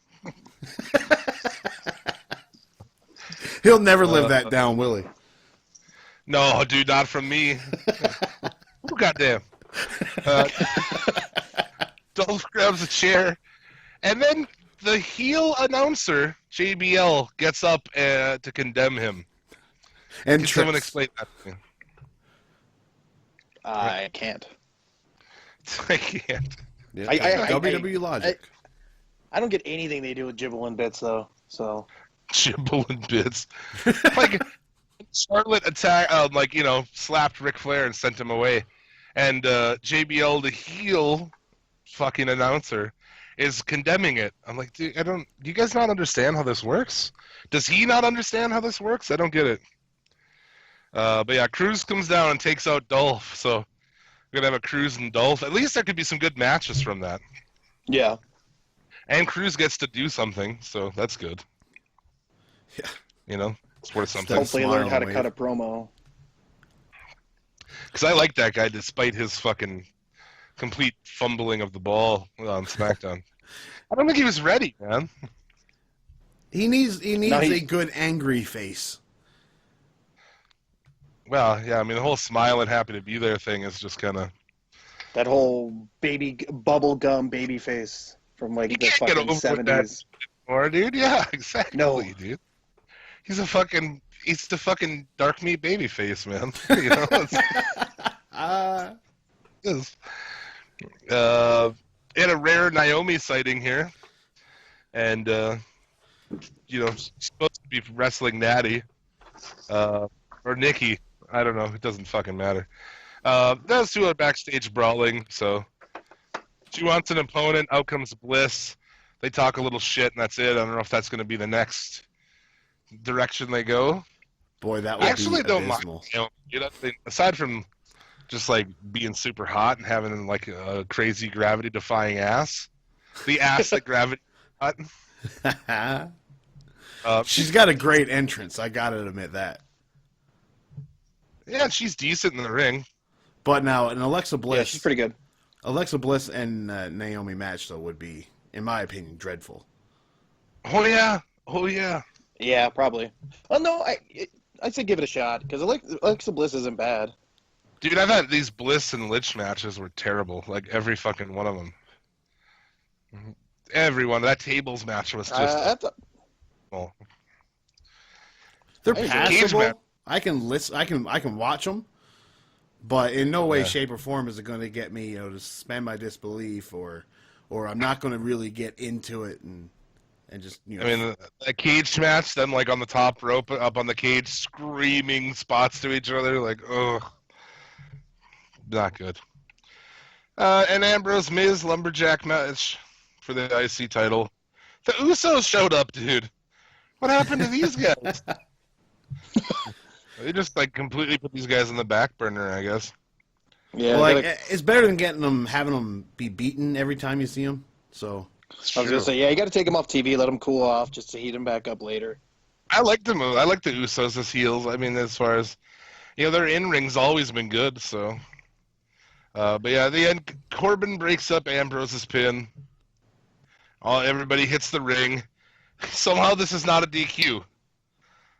He'll never live that down, will he? No, dude, not from me. Who goddamn? Dolph grabs a chair, and then the heel announcer, JBL, gets up to condemn him. And Can someone explain that to me? I can't. I can't. Yeah, WWE logic. I don't get anything they do with Gibble and Bits though. So Jibble and bits. Like Charlotte slapped Ric Flair and sent him away, and JBL, the heel fucking announcer, is condemning it. I'm like, dude, do you guys not understand how this works? Does he not understand how this works? I don't get it. But yeah, Cruz comes down and takes out Dolph, so we're gonna have a Cruz and Dolph. At least there could be some good matches from that. yeah. And Cruz gets to do something, so that's good. Yeah. You know, it's worth something. Hopefully learn how to cut a promo. Because I like that guy despite his fucking complete fumbling of the ball on SmackDown. I don't think he was ready, man. He needs a good angry face. Well, yeah, I mean, the whole smile and happy to be there thing is just kind of... That whole bubble gum baby face from like the fucking 70s. Or, dude, yeah, exactly, No. dude. He's the fucking dark meat baby face, man. You know, it's in a rare Naomi sighting here, and she's supposed to be wrestling Natty, or Nikki. I don't know. It doesn't fucking matter. Those two are backstage brawling, so she wants an opponent. Out comes Bliss. They talk a little shit, and that's it. I don't know if that's going to be the next direction they go. Boy, that would I actually be don't abysmal. mind. Aside from just like being super hot and having like a crazy gravity-defying ass, the ass that gravity. She's got a great entrance. I gotta admit that. Yeah, she's decent in the ring. But now, an Alexa Bliss. Yeah, she's pretty good. Alexa Bliss and Naomi match, though, would be, in my opinion, dreadful. Oh yeah. Yeah, probably. Oh no, I'd say give it a shot because Alexa Bliss isn't bad. Dude, I've had these Bliss and Lich matches were terrible. Like every fucking one of them. Everyone. That tables match was just. They're Cage passable. match. I can listen. I can watch them, but in no way, shape, or form is it going to get me, to suspend my disbelief, or I'm not going to really get into it and just. I mean, a cage match, them like on the top rope, up on the cage, screaming spots to each other, like, ugh, not good. And Ambrose Miz lumberjack match for the IC title. The Usos showed up, dude. What happened to these guys? They just like completely put these guys on the back burner, I guess. Yeah, it's better than having them be beaten every time you see them. So I was gonna say, yeah, you got to take them off TV, let them cool off, just to heat them back up later. I like the move. I like the Usos as heels. I mean, as far as their in ring's always been good. So, but yeah, at the end, Corbin breaks up Ambrose's pin. Everybody hits the ring. Somehow this is not a DQ.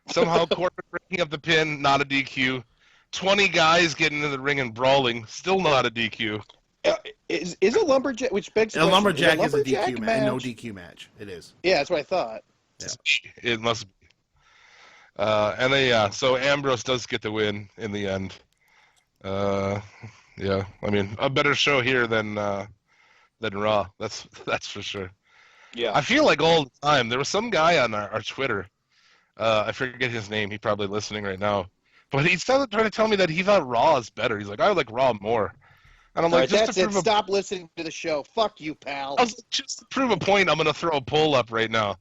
Somehow Corbin breaking up the pin, not a DQ. 20 guys getting into the ring and brawling, still not a DQ. Is a lumberjack, which begs the a question, lumberjack is a lumberjack DQ match? match. No DQ match. It is. Yeah, that's what I thought. Yeah. It must be. And then, so Ambrose does get the win in the end. Yeah, I mean, a better show here than Raw. That's for sure. Yeah. I feel like all the time. There was some guy on our Twitter. I forget his name. He's probably listening right now. But he's trying to tell me that he thought Raw is better. He's like, I like Raw more. And I'm like, that's it. Stop listening to the show. Fuck you, pal. I was like, just to prove a point, I'm going to throw a poll up right now.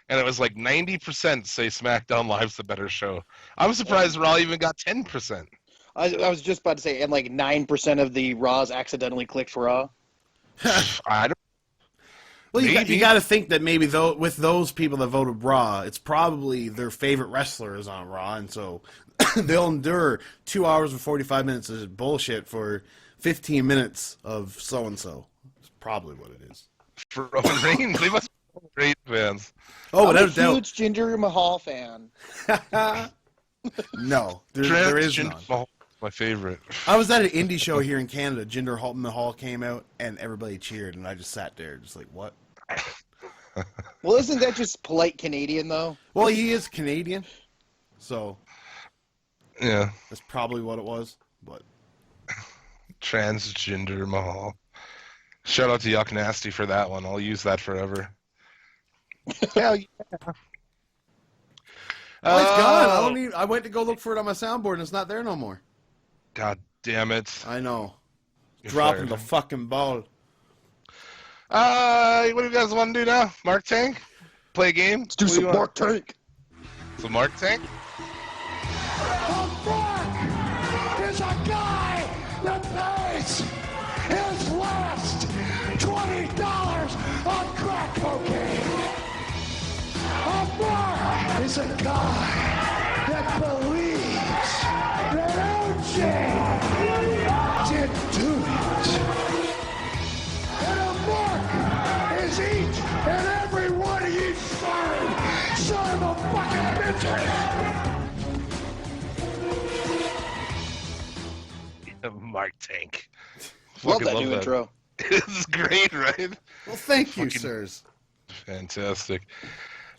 And it was like 90% say SmackDown Live's the better show. I'm surprised Raw even got 10%. I was just about to say, and like 9% of the Raws accidentally clicked Raw. I don't. Well, you Maybe. got to think that maybe with those people that voted Raw, it's probably their favorite wrestler is on Raw, and so they'll endure 2 hours and 45 minutes of bullshit for 15 minutes of so and so. It's probably what it is. For Roman Reigns, they must be great fans. Oh, I'm a without a doubt. huge Jinder Mahal fan. No, there is none. Mahal, my favorite. I was at an indie show here in Canada. Jinder Mahal came out, and everybody cheered, and I just sat there, just like, what? Well, isn't that just polite Canadian, though? Well, he is Canadian, so Yeah, that's probably what it was. But transgender Mahal. Shout out to Yuck Nasty for that one. I'll use that forever. Hell yeah. oh, it's gone. I went to go look for it on my soundboard, and it's not there no more. God damn it. I know. You're Dropping fired. the fucking ball. What do you guys want to do now? Mark Tank? Play a game? Let's do some Mark Tank. Some Mark Tank? Mark is a guy that pays his last $20 on crack cocaine. A Mark is a guy that believes that OJ did do it. And a Mark is each and every one of you son of a fucking bitches. Mark Tank. Love Fucking that new intro. It's great, right? Well, thank you, Fucking- sirs. Fantastic.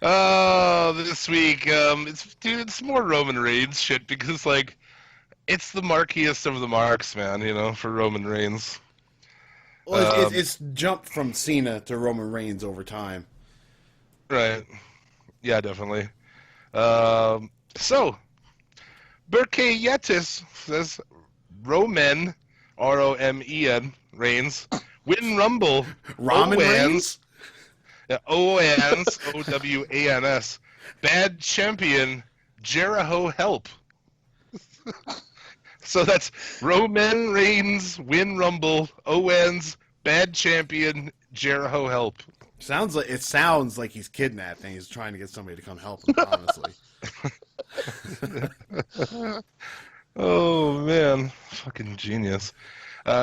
This week, it's more Roman Reigns shit because, like, it's the markiest of the marks, man, for Roman Reigns. Well, it's jumped from Cena to Roman Reigns over time. Right. Yeah, definitely. So, Berkeyetis says Roman, Romen, Reigns, win Rumble. Ramen Owens, Reigns? Yeah, Owens, Owans. Bad champion, Jericho help. So that's Roman Reigns, win Rumble, Owens, bad champion, Jericho help. Sounds like he's kidnapped and he's trying to get somebody to come help him, honestly. Oh, man. Fucking genius.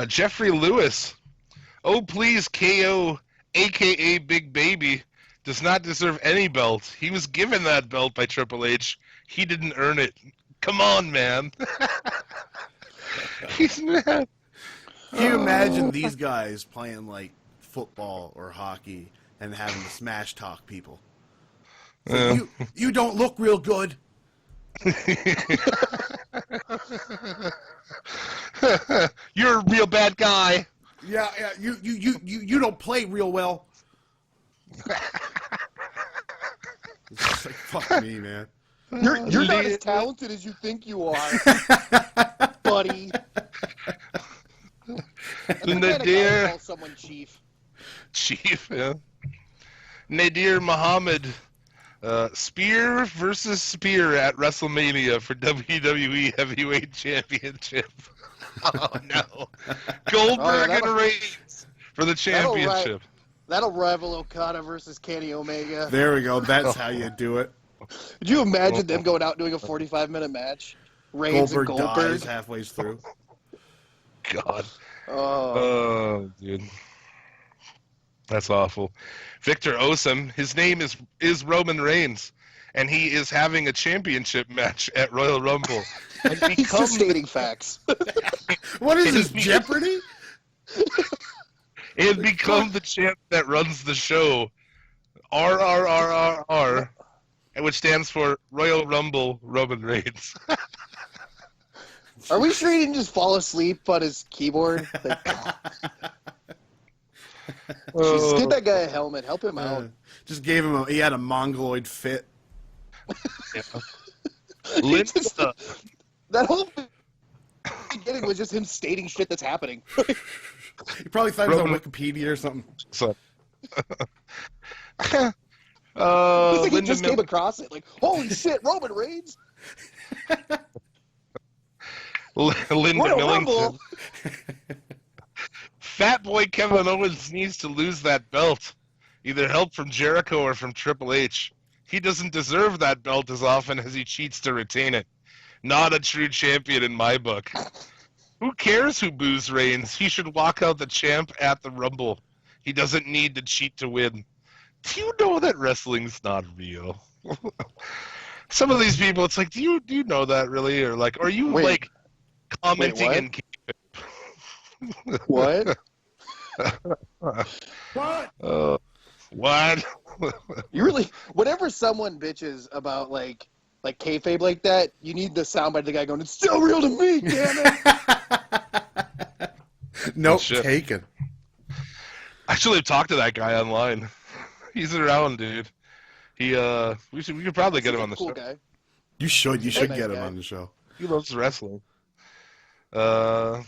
Jeffrey Lewis. Oh, please, KO, a.k.a. Big Baby, does not deserve any belt. He was given that belt by Triple H. He didn't earn it. Come on, man. He's mad. Can you imagine these guys playing, like, football or hockey and having to smash talk people? It's like, you don't look real good. You're a real bad guy. Yeah, you don't play real well. It's just like, fuck me, man. You're not as talented as you think you are, buddy. And the Nadir, call someone chief. yeah. Nadir Muhammad, Spear versus Spear at WrestleMania for WWE Heavyweight Championship. Oh no, Goldberg and Reigns for the championship. That'll rival Okada versus Kenny Omega. There we go. That's how you do it. Could you imagine them going out and doing a 45-minute match? Reigns and Goldberg. Dies halfway through. God. Oh, Dude. That's awful. Victor Osum, his name is Roman Reigns, and he is having a championship match at Royal Rumble. And he's just stating facts. What is this, Jeopardy? And become the champ that runs the show. RRRRR, which stands for Royal Rumble Roman Reigns. Are we sure he didn't just fall asleep on his keyboard? Like, Jesus, give that guy a helmet. Help him out. Just gave him he had a mongoloid fit. Linda. That whole beginning was just him stating shit that's happening. He probably thought it was on Wikipedia or something. So. It's like he Linda just came across it. Like, holy shit, Roman Reigns. Linda Royal Millington. Rumble. Fat boy Kevin Owens needs to lose that belt. Either help from Jericho or from Triple H. He doesn't deserve that belt as often as he cheats to retain it. Not a true champion in my book. Who cares who boos Reigns? He should walk out the champ at the Rumble. He doesn't need to cheat to win. Do you know that wrestling's not real? Some of these people, it's like, do you know that really? Or like, are you like commenting in What? What? What? You really, whenever someone bitches about like kayfabe like that, you need the soundbite of the guy going, "It's still real to me, damn it." Nope, Shit. taken. I actually have talked to that guy online. He's around, dude. We could probably get him on the cool show. guy. You should nice get him guy. on the show. He loves wrestling. Let's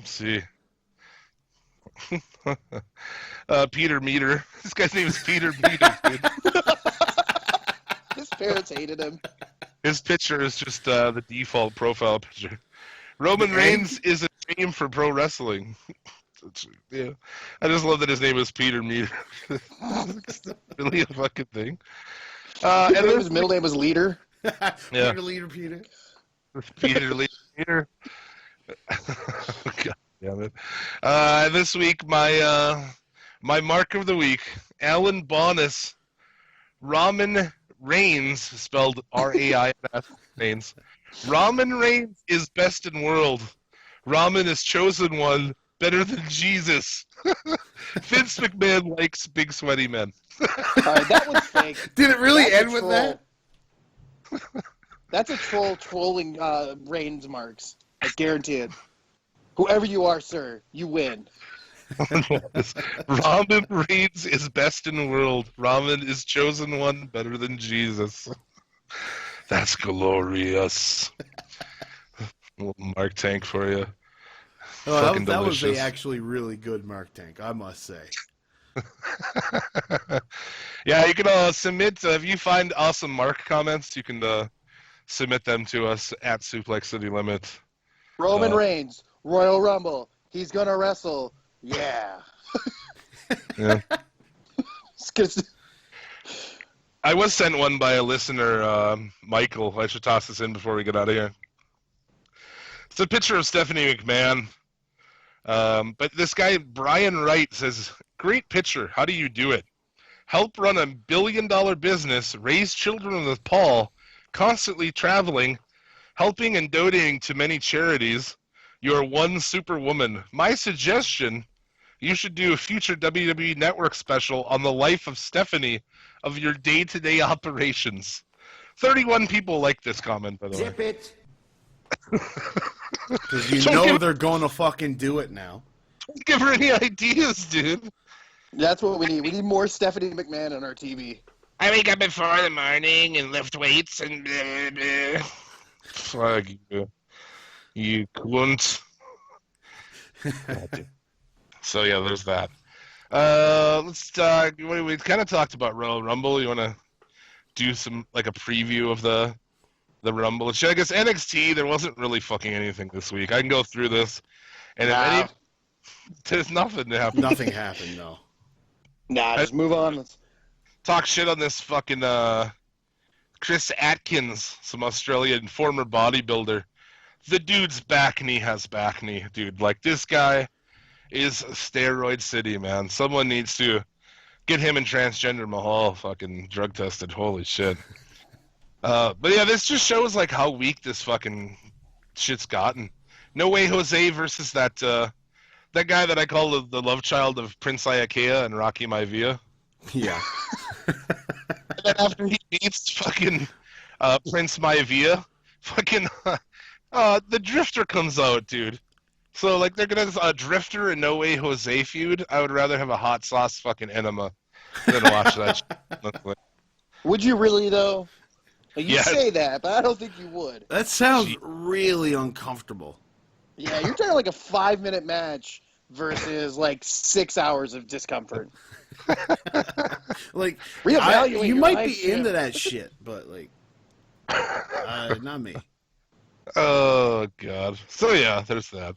see. Peter Meter. This guy's name is Peter Meter, dude. His parents hated him. His picture is just the default profile picture. Roman Reigns is a name for pro wrestling. Yeah, I just love that his name is Peter Meter. It's really a fucking thing. And His middle name was Leader. Yeah. Peter. Peter. God damn it. This week, my mark of the week, Alan Bonas, Roman Reigns, spelled R-A-I-N-S, Reigns. Roman Reigns is best in world. Roman is chosen one, better than Jesus. Vince McMahon likes big sweaty men. All right, that was fake. Did it really That's end a with troll. that? That's a trolling Reigns marks. I guarantee it. Whoever you are, sir, you win. Roman Reigns is best in the world. Roman is chosen one, better than Jesus. That's glorious. Little Mark Tank for you. Oh, Fucking that was delicious. actually really good Mark Tank, I must say. Yeah, you can submit, if you find awesome Mark comments, you can submit them to us at Suplex City Limit. Roman Reigns, Royal Rumble. He's gonna wrestle. Yeah. Yeah. It's I was sent one by a listener, Michael. I should toss this in before we get out of here. It's a picture of Stephanie McMahon. But this guy, Brian Wright, says, great picture. How do you do it? Help run a billion-dollar business, raise children with Paul, constantly traveling, helping and donating to many charities. You're one superwoman. My suggestion, you should do a future WWE Network special on the life of Stephanie of your day-to-day operations. 31 people like this comment, by the way. Zip it. Because you Don't know give- they're going to fucking do it now. Don't give her any ideas, dude. That's what we need. We need more Stephanie McMahon on our TV. I wake up at 4 in the morning and lift weights and blah, blah. Fuck you. You cunt. So yeah, there's that. Let's talk. We kind of talked about Royal Rumble. You want to do some like a preview of the Rumble? I guess NXT. There wasn't really fucking anything this week. I can go through this, and if any, there's nothing to happen. Nothing happened, no. Nah, just move on. Let's... Talk shit on this fucking Chris Atkins, some Australian former bodybuilder. The dude's back knee has back knee, dude. Like, this guy is steroid city, man. Someone needs to get him and Transgender Mahal fucking drug tested. Holy shit. But yeah, this just shows like how weak this fucking shit's gotten. No Way Jose versus that guy that I call the love child of Prince Iakea and Rocky Maivia. Yeah. And then after he beats fucking Prince Maivia, fucking the Drifter comes out, dude. So like they're gonna a Drifter and No Way Jose feud. I would rather have a hot sauce fucking enema than watch that shit. Would you really, though? Like, you Yes. say that, but I don't think you would. That sounds really uncomfortable. Yeah, you're talking like a 5-minute match versus like 6 hours of discomfort. Like, Reevaluate you your might life, be Jim. into that shit, but like, not me. Oh god. So yeah, there's that.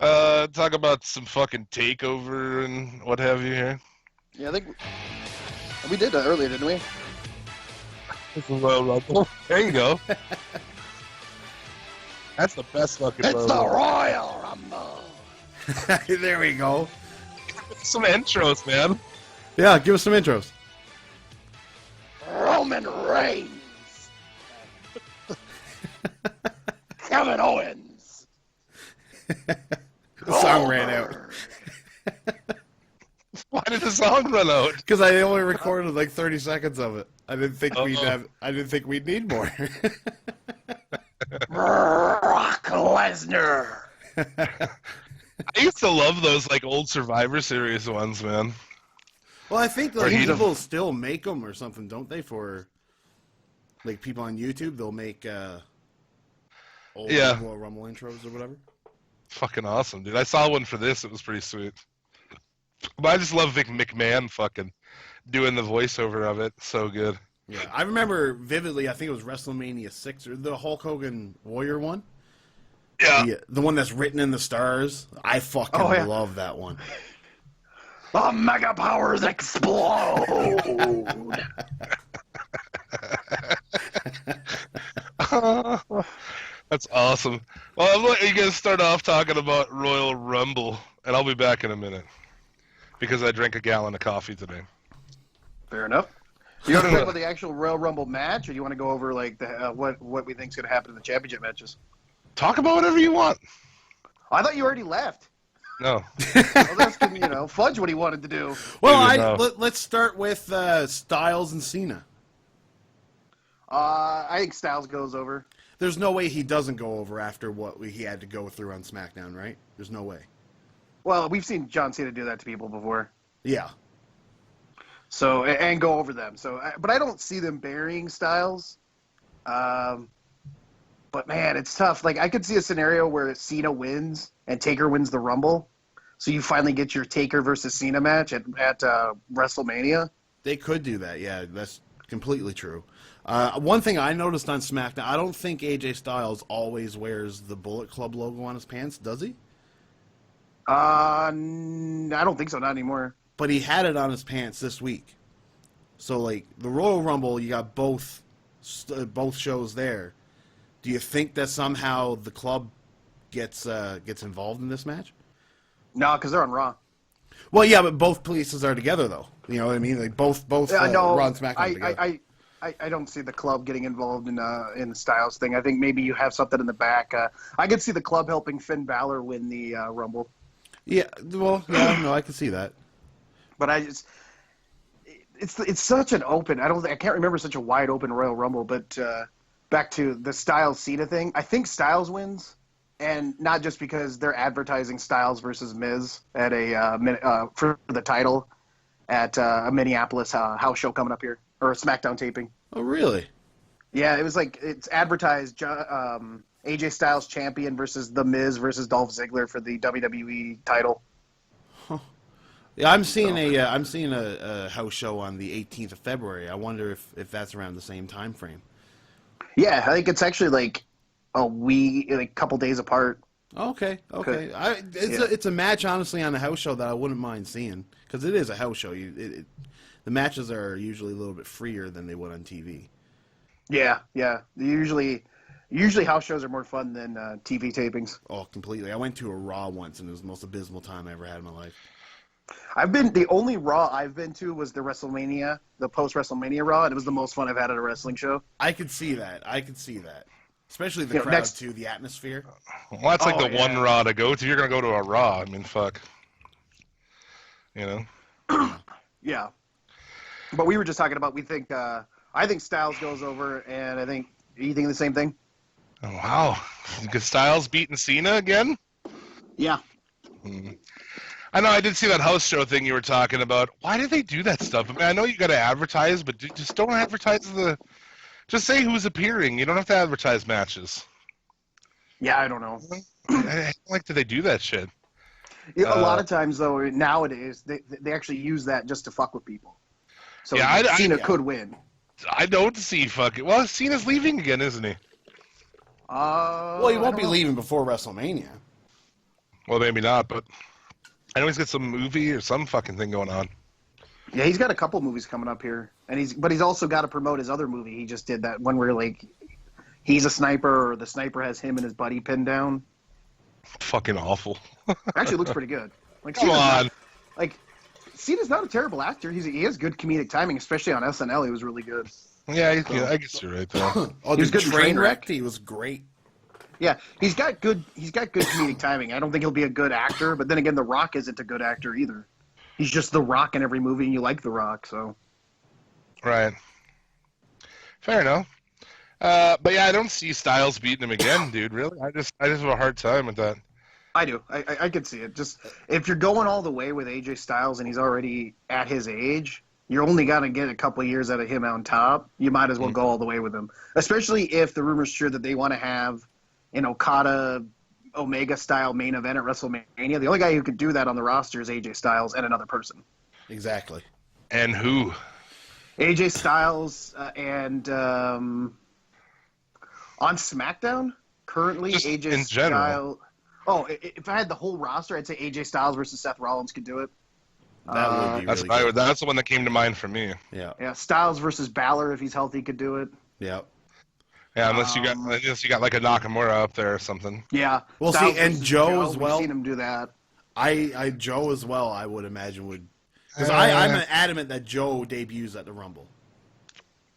Talk about some fucking takeover and what have you here. Yeah, I think we did that earlier, didn't we? Royal Rumble. There you go. That's the best fucking It's the Rumble. Royal Rumble. There we go. Some intros, man. Yeah, give us some intros. Roman Reigns. Kevin Owens. The song ran out. Why did the song run out? Because I only recorded like 30 seconds of it. I didn't think Uh-oh. I didn't think we'd need more. Brock Lesnar. I used to love those like old Survivor Series ones, man. Well, I think Or like he'd people still make them or something, don't they? For like people on YouTube, they'll make old Yeah. Royal Rumble intros or whatever. Fucking awesome, dude. I saw one for this. It was pretty sweet. But I just love Vic McMahon fucking doing the voiceover of it. So good. Yeah, I remember vividly. I think it was WrestleMania 6 or the Hulk Hogan Warrior one. Yeah. The one that's written in the stars. I fucking Oh, yeah. love that one. The Mega Powers explode. That's awesome. Well, I'm letting you guys start off talking about Royal Rumble, and I'll be back in a minute because I drank a gallon of coffee today. Fair enough. You want to talk about the actual Royal Rumble match, or do you want to go over like the what we think's going to happen in the championship matches? Talk about whatever you want. I thought you already left. No. I was asking, Fudge what he wanted to do. Well, Dude, no. let's start with Styles and Cena. I think Styles goes over. There's no way he doesn't go over after what he had to go through on SmackDown, right? There's no way. Well, we've seen John Cena do that to people before. Yeah. So and go over them. So, but I don't see them burying Styles. But man, it's tough. Like I could see a scenario where Cena wins and Taker wins the Rumble, so you finally get your Taker versus Cena match at WrestleMania. They could do that. Yeah, that's completely true. One thing I noticed on SmackDown, I don't think AJ Styles always wears the Bullet Club logo on his pants, does he? I don't think so. Not anymore. But he had it on his pants this week. So, like, the Royal Rumble, you got both shows there. Do you think that somehow the club gets involved in this match? No, because they're on Raw. Well, yeah, but both places are together, though. You know what I mean? Like both Yeah, no, Raw and SmackDown together. I don't see the club getting involved in the Styles thing. I think maybe you have something in the back. I could see the club helping Finn Balor win the Rumble. Yeah, well, yeah, no, I can see that. But it's such an open. I can't remember such a wide open Royal Rumble. But back to the Styles Cena thing, I think Styles wins, and not just because they're advertising Styles versus Miz at for the title at a Minneapolis house show coming up here or a SmackDown taping. Oh, really? Yeah, it was like it's advertised AJ Styles champion versus The Miz versus Dolph Ziggler for the WWE title. Yeah, I'm seeing a house show on the 18th of February. I wonder if that's around the same time frame. Yeah, I think it's actually like a week, like a couple days apart. Okay. Yeah. It's a match, honestly, on the house show that I wouldn't mind seeing because it is a house show. The matches are usually a little bit freer than they would on TV. Yeah. Usually house shows are more fun than TV tapings. Oh, completely. I went to a Raw once, and it was the most abysmal time I ever had in my life. The only Raw I've been to was the WrestleMania, the post-WrestleMania Raw, and it was the most fun I've had at a wrestling show. I could see that. Especially the crowd, too, the atmosphere. Well, that's like the one Raw to go to. You're going to go to a Raw. I mean, fuck. You know? Yeah. But we were just talking about, I think Styles goes over, and I think, you think the same thing? Oh, wow. Styles beating Cena again? Yeah. I know, I did see that house show thing you were talking about. Why do they do that stuff? I mean, I know you got to advertise, but just don't advertise just say who's appearing. You don't have to advertise matches. Yeah, I don't know. I don't like that they do that shit. Yeah, a lot of times, though, nowadays, they actually use that just to fuck with people. So Yeah, Cena could win. I don't see fucking... Well, Cena's leaving again, isn't he? Well, he won't be leaving before WrestleMania. Well, maybe not, but I know he's got some movie or some fucking thing going on. Yeah, he's got a couple movies coming up here, and he's also got to promote his other movie. He just did that one where like he's a sniper, or the sniper has him and his buddy pinned down. Fucking awful. Actually, it looks pretty good. Like, Come on. Cena's not a terrible actor. He has good comedic timing, especially on SNL. He was really good. Yeah, I guess you're right there. Oh, He was the good in train Trainwreck. wreck. He was great. Yeah, he's got good comedic timing. I don't think he'll be a good actor, but then again, The Rock isn't a good actor either. He's just The Rock in every movie, and you like The Rock, so. Right. Fair enough. But yeah, I don't see Styles beating him again, dude. Really, I just have a hard time with that. I do. I could see it. Just if you're going all the way with AJ Styles and he's already at his age, you're only gonna get a couple of years out of him on top. You might as well go all the way with him, especially if the rumor's true that they want to have an Okada Omega style main event at WrestleMania. The only guy who could do that on the roster is AJ Styles and another person. Exactly. And who? AJ Styles and on SmackDown currently Just AJ in general. Styles. Oh, if I had the whole roster, I'd say AJ Styles versus Seth Rollins could do it. That would be That's really good. that's the one that came to mind for me. Yeah. Yeah, Styles versus Balor if he's healthy could do it. Yeah. Yeah, unless you got like a Nakamura up there or something. Yeah. Well, Styles see, and versus Joe as well. We've seen him do that. Joe as well, I would imagine would, because I'm adamant that Joe debuts at the Rumble.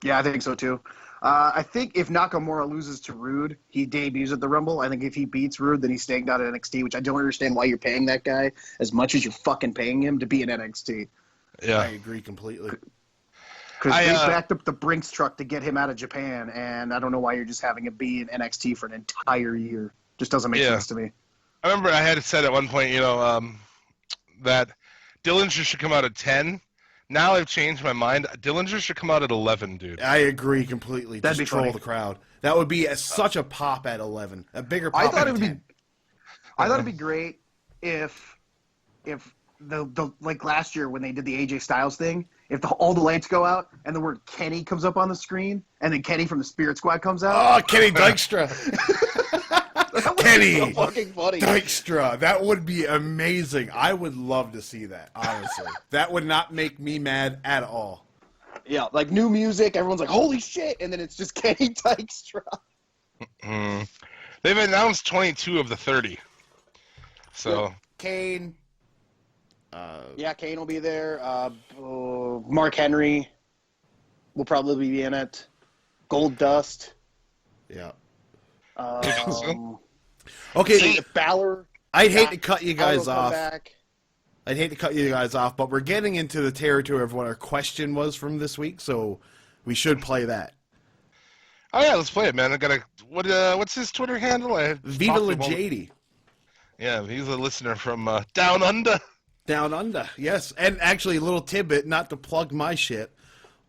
Yeah, I think so too. I think if Nakamura loses to Rude, he debuts at the Rumble. I think if he beats Rude, then he's staying down at NXT, which I don't understand why you're paying that guy as much as you're fucking paying him to be in NXT. Yeah, I agree completely. Because they backed up the Brinks truck to get him out of Japan, and I don't know why you're just having him be in NXT for an entire year. Just doesn't make sense to me. I remember I had said at one point, that Dillinger should come out at 10. Now I've changed my mind. Dillinger should come out at 11, dude. I agree completely. That'd Just be funny. troll the crowd. That would be such a pop at 11. A bigger pop I thought at it would 10. be. I thought it'd be great if the like last year when they did the AJ Styles thing, if all the lights go out and the word Kenny comes up on the screen, and then Kenny from the Spirit Squad comes out. Oh, Kenny Dykstra. That would Kenny be so fucking funny. Dykstra. That would be amazing. I would love to see that, honestly. That would not make me mad at all. Yeah, like new music, everyone's like, holy shit, and then it's just Kenny Dykstra. They've announced 22 of the 30. So Kane. Yeah, Kane will be there. Mark Henry will probably be in it. Gold Dust. Yeah. Okay, Okay, Balor. I'd hate to cut you guys Balor will come off. back. I'd hate to cut you guys off, but we're getting into the territory of what our question was from this week, so we should play that. oh yeah, let's play it, man. I gotta. What's his Twitter handle? Viva La JD. Yeah, he's a listener from down under. Down under, yes. And actually, a little tidbit, not to plug my shit,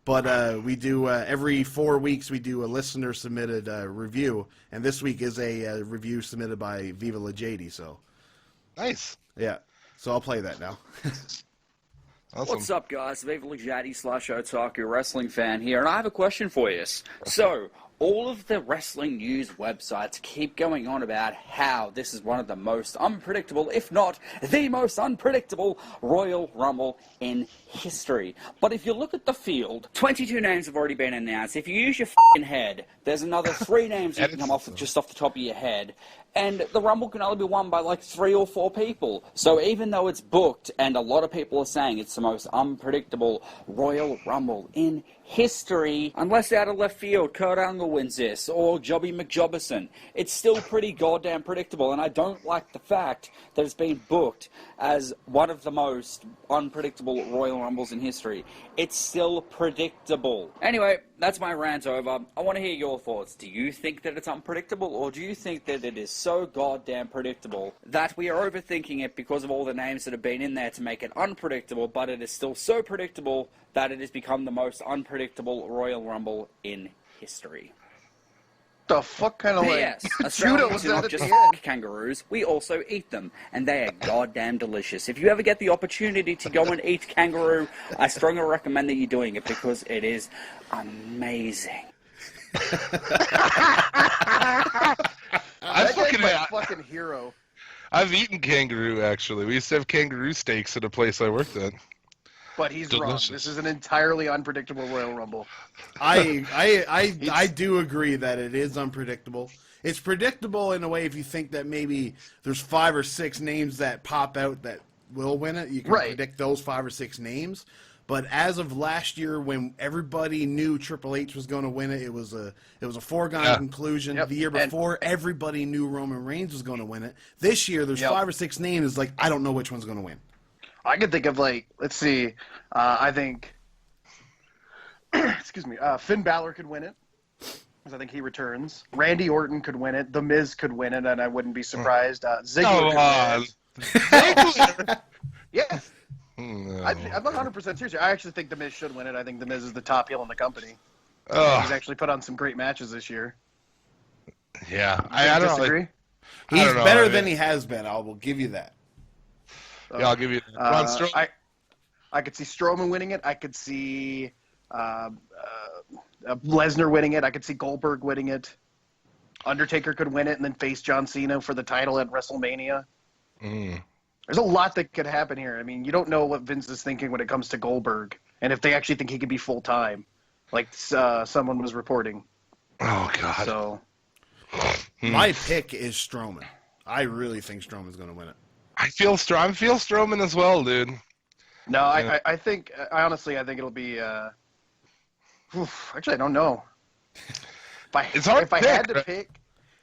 but we do, every 4 weeks, we do a listener-submitted review, and this week is a review submitted by Viva La JD, so. Nice. Yeah, so I'll play that now. Awesome. What's up, guys? Viva Lajati / Otaku Wrestling fan here, and I have a question for you. So, all of the wrestling news websites keep going on about how this is one of the most unpredictable, if not the most unpredictable, Royal Rumble in history. But if you look at the field, 22 names have already been announced. If you use your f***ing head, there's another 3 names you can come off just off the top of your head. And the Rumble can only be won by like 3 or 4 people. So even though it's booked, and a lot of people are saying it's the most unpredictable Royal Rumble in history, unless out of left field Kurt Angle wins this, or Jobby McJobbison, it's still pretty goddamn predictable. And I don't like the fact that it's been booked as one of the most unpredictable Royal Rumbles in history. It's still predictable. Anyway, that's my rant over. I want to hear your thoughts. Do you think that it's unpredictable, or do you think that it is so goddamn predictable that we are overthinking it because of all the names that have been in there to make it unpredictable, but it is still so predictable that it has become the most unpredictable Royal Rumble in history? The fuck kind of P.S. Australians do not just f*** kangaroos, we also eat them, and they are goddamn delicious. If you ever get the opportunity to go and eat kangaroo, I strongly recommend that you're doing it because it is amazing. I That guy's fucking, my fucking hero. I've eaten kangaroo, actually. We used to have kangaroo steaks at a place I worked at. But he's wrong. Delicious. This is an entirely unpredictable Royal Rumble. I do agree that it is unpredictable. It's predictable in a way if you think that maybe there's 5 or 6 names that pop out that will win it. You can predict those 5 or 6 names. But as of last year, when everybody knew Triple H was going to win it, it was a foregone conclusion. Yep. The year before, everybody knew Roman Reigns was going to win it. This year, there's 5 or 6 names. Like, I don't know which one's going to win. I could think of, like, let's see. I think, excuse me, Finn Balor could win it, because I think he returns. Randy Orton could win it. The Miz could win it, and I wouldn't be surprised. Ziggler could win it. Yeah. No. I'm 100% serious. I actually think The Miz should win it. I think The Miz is the top heel in the company. Oh. He's actually put on some great matches this year. Yeah. I don't disagree. He's better than he has been. I will give you that. Yeah, I'll give you that. Braun Strowman. I could see Strowman winning it. I could see Lesnar winning it. I could see Goldberg winning it. Undertaker could win it and then face John Cena for the title at WrestleMania. There's a lot that could happen here. I mean, you don't know what Vince is thinking when it comes to Goldberg, and if they actually think he could be full-time, like someone was reporting. Oh, God. So, My pick is Strowman. I really think Strowman's going to win it. I feel Strowman as well, dude. no, I honestly think it'll be. Actually, I don't know. It's hard If I to had pick, to pick,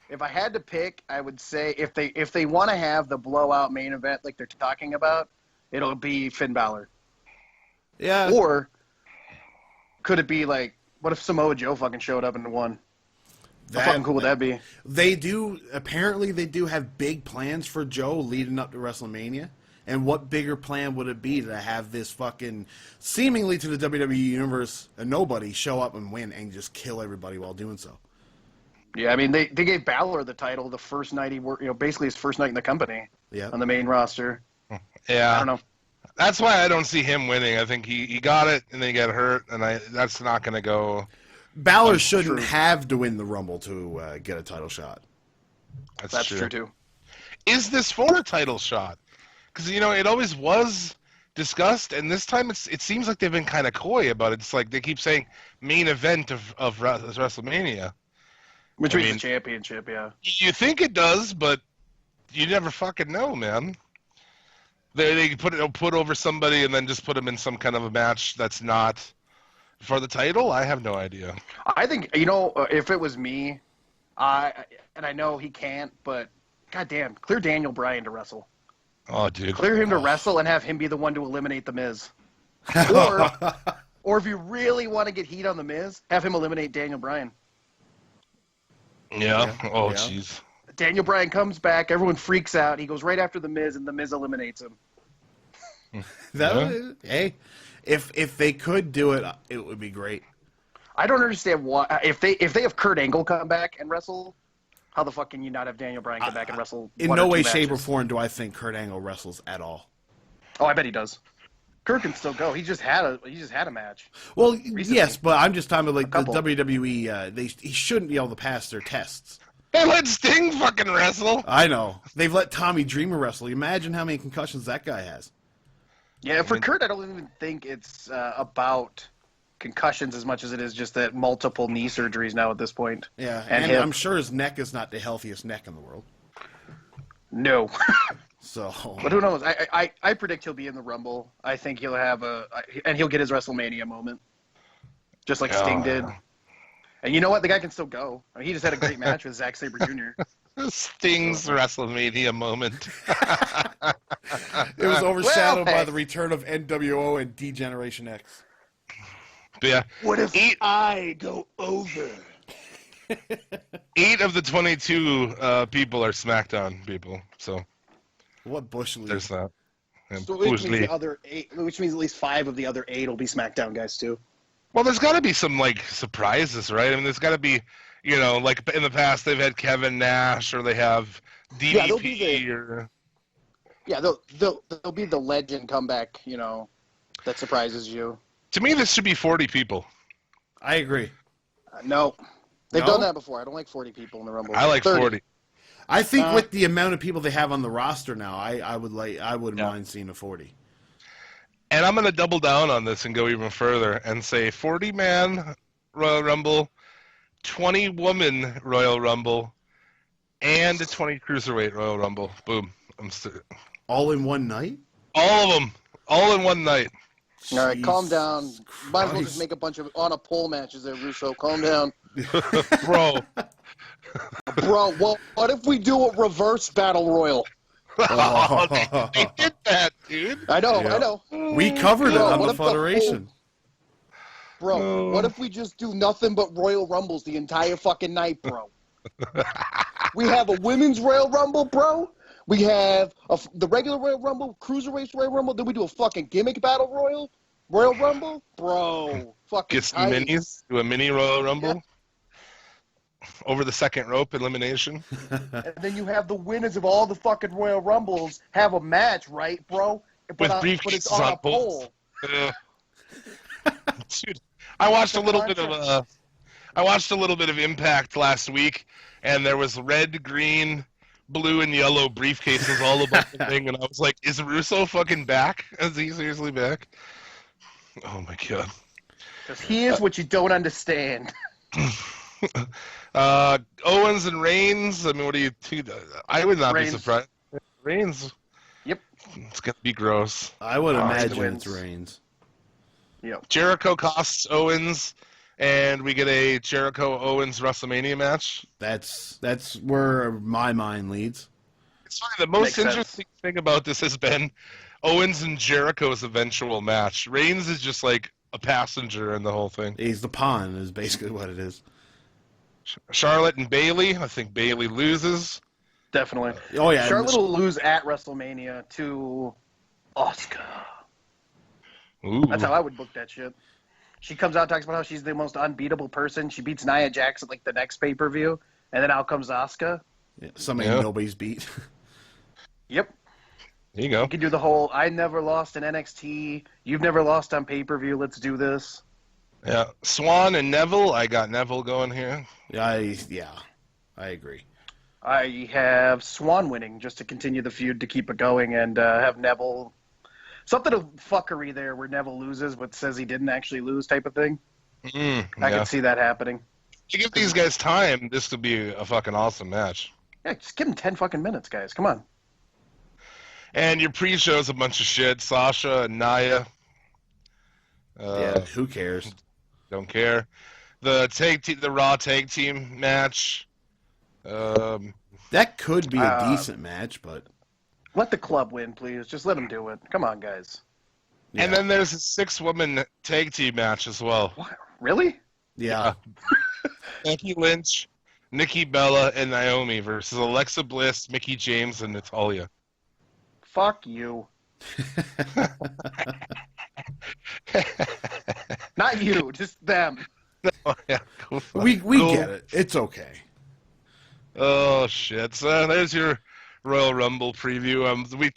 if I had to pick, I would say if they want to have the blowout main event like they're talking about, it'll be Finn Balor. Yeah. Or could it be like, what if Samoa Joe fucking showed up and won? How fucking cool would that be? Apparently they do have big plans for Joe leading up to WrestleMania. And what bigger plan would it be to have this fucking, seemingly to the WWE Universe, a nobody show up and win and just kill everybody while doing so? Yeah, I mean, they gave Balor the title the first night he worked, basically his first night in the company on the main roster. Yeah. I don't know. That's why I don't see him winning. I think he got it and then he got hurt, and that's not going to go. Balor shouldn't have to win the Rumble to get a title shot. That's true, too. Is this for a title shot? Because, it always was discussed, and this time it seems like they've been kind of coy about it. It's like they keep saying main event of WrestleMania. Which means the championship, yeah. You think it does, but you never fucking know, man. They put over somebody and then just put them in some kind of a match that's not for the title. I have no idea. I think if it was me, and I know he can't, but goddamn, clear Daniel Bryan to wrestle. Oh, dude, clear him to wrestle and have him be the one to eliminate the Miz. Or if you really want to get heat on the Miz, have him eliminate Daniel Bryan. Yeah. Oh, jeez. Daniel Bryan comes back, everyone freaks out. He goes right after the Miz, and the Miz eliminates him. Hey, if they could do it, it would be great. I don't understand why if they have Kurt Angle come back and wrestle, how the fuck can you not have Daniel Bryan come back and wrestle? In no way, shape, or form do I think Kurt Angle wrestles at all. Oh, I bet he does. Kurt can still go. He just had a match. Well, recently. yes, but I'm just talking about the WWE. He shouldn't be able to pass their tests. They let Sting fucking wrestle. I know. They've let Tommy Dreamer wrestle. Imagine how many concussions that guy has. Yeah, for Kurt, I don't even think it's about concussions as much as it is just that multiple knee surgeries now at this point. Yeah, and I'm sure his neck is not the healthiest neck in the world. No. So, but who knows? I predict he'll be in the Rumble. I think he'll have and he'll get his WrestleMania moment, just like Sting did. And you know what? The guy can still go. I mean, he just had a great match with Zack Sabre Jr. Sting's WrestleMania moment. It was overshadowed by the return of NWO and D-Generation X. But yeah. What if I go over? 8 of the 22 people are SmackDown people. So what Bush League? There's that. And So which means the other 8, which means at least 5 of the other 8 will be SmackDown guys too. Well, there's got to be some surprises, right? I mean, there's got to be, like in the past they've had Kevin Nash or they have DDP they'll be the legend comeback, that surprises you. To me, this should be 40 people. I agree. No. They've done that before. I don't like 40 people in the Rumble. I like 30. 40. I think with the amount of people they have on the roster now, I wouldn't mind seeing a 40. And I'm going to double down on this and go even further and say 40-man Royal Rumble, 20-woman Royal Rumble, and a 20 Cruiserweight Royal Rumble. Boom. All in one night? All of them. All in one night. All right, calm down. Jesus Might as well Christ. just make a bunch of on a pole matches there, Russo. Calm down. Bro. Bro, what if we do a reverse battle royal? They did that, dude. I know, Yeah. I know. We covered it Bro, on what the if the whole- Federation. Bro, what if we just do nothing but Royal Rumbles the entire fucking night, bro? We have a women's Royal Rumble, bro. We have the regular Royal Rumble, Cruiserweight Royal Rumble. Then we do a fucking gimmick battle Royal Rumble, bro. Fucking Get some tight. minis, do a mini Royal Rumble. Over the second rope elimination. And then you have the winners of all the fucking Royal Rumbles have a match, right, bro? With But briefcases it's on on a poles. pole. Dude, I watched a little bit of Impact last week, and there was red, green, blue, and yellow briefcases all about the thing, and I was like, "Is Russo fucking back? Is he seriously back?" Oh my god. Because here's what you don't understand. Owens and Reigns. I mean, what do you? I would not Reigns. be surprised. Reigns. Yep. It's gonna be gross. I would imagine wins. it's Reigns. Yep. Jericho costs Owens, and we get a Jericho Owens WrestleMania match. That's where my mind leads. It's funny. The most Makes sense. interesting thing about this has been Owens and Jericho's eventual match. Reigns is just like a passenger in the whole thing. He's the pawn, is basically what it is. Charlotte and Bayley. I think Bayley loses. Definitely. Oh yeah, Charlotte will lose at WrestleMania to Asuka. Ooh. That's how I would book that shit. She comes out, talks about how she's the most unbeatable person. She beats Nia Jax at like the next pay-per-view, and then out comes Asuka. somebody Yeah. nobody's beat. Yep. There you go. You can do the whole I never lost in NXT. You've never lost on pay-per-view. Let's do this. Yeah. Swan and Neville. I got Neville going here. I agree. I have Swan winning just to continue the feud to keep it going, and have Neville. Something of fuckery there where Neville loses but says he didn't actually lose type of thing. I Yeah. can see that happening. To give these guys time, this could be a fucking awesome match. Yeah, just give him 10 fucking minutes, guys. Come on. And your pre-show's a bunch of shit. Sasha and Nia. Yeah, who cares? Don't care. The Raw tag team match. That could be a decent match, but Let the club win, please. Just let them do it. Come on, guys. yeah. And then there's a 6-woman tag team match as well. What? Really? yeah. Becky Lynch, Nikki Bella, and Naomi versus Alexa Bliss, Mickey James, and Natalia. Fuck you. Not you, just them. Yeah, we go. get it. It's okay. Oh shit! So there's your Royal Rumble preview.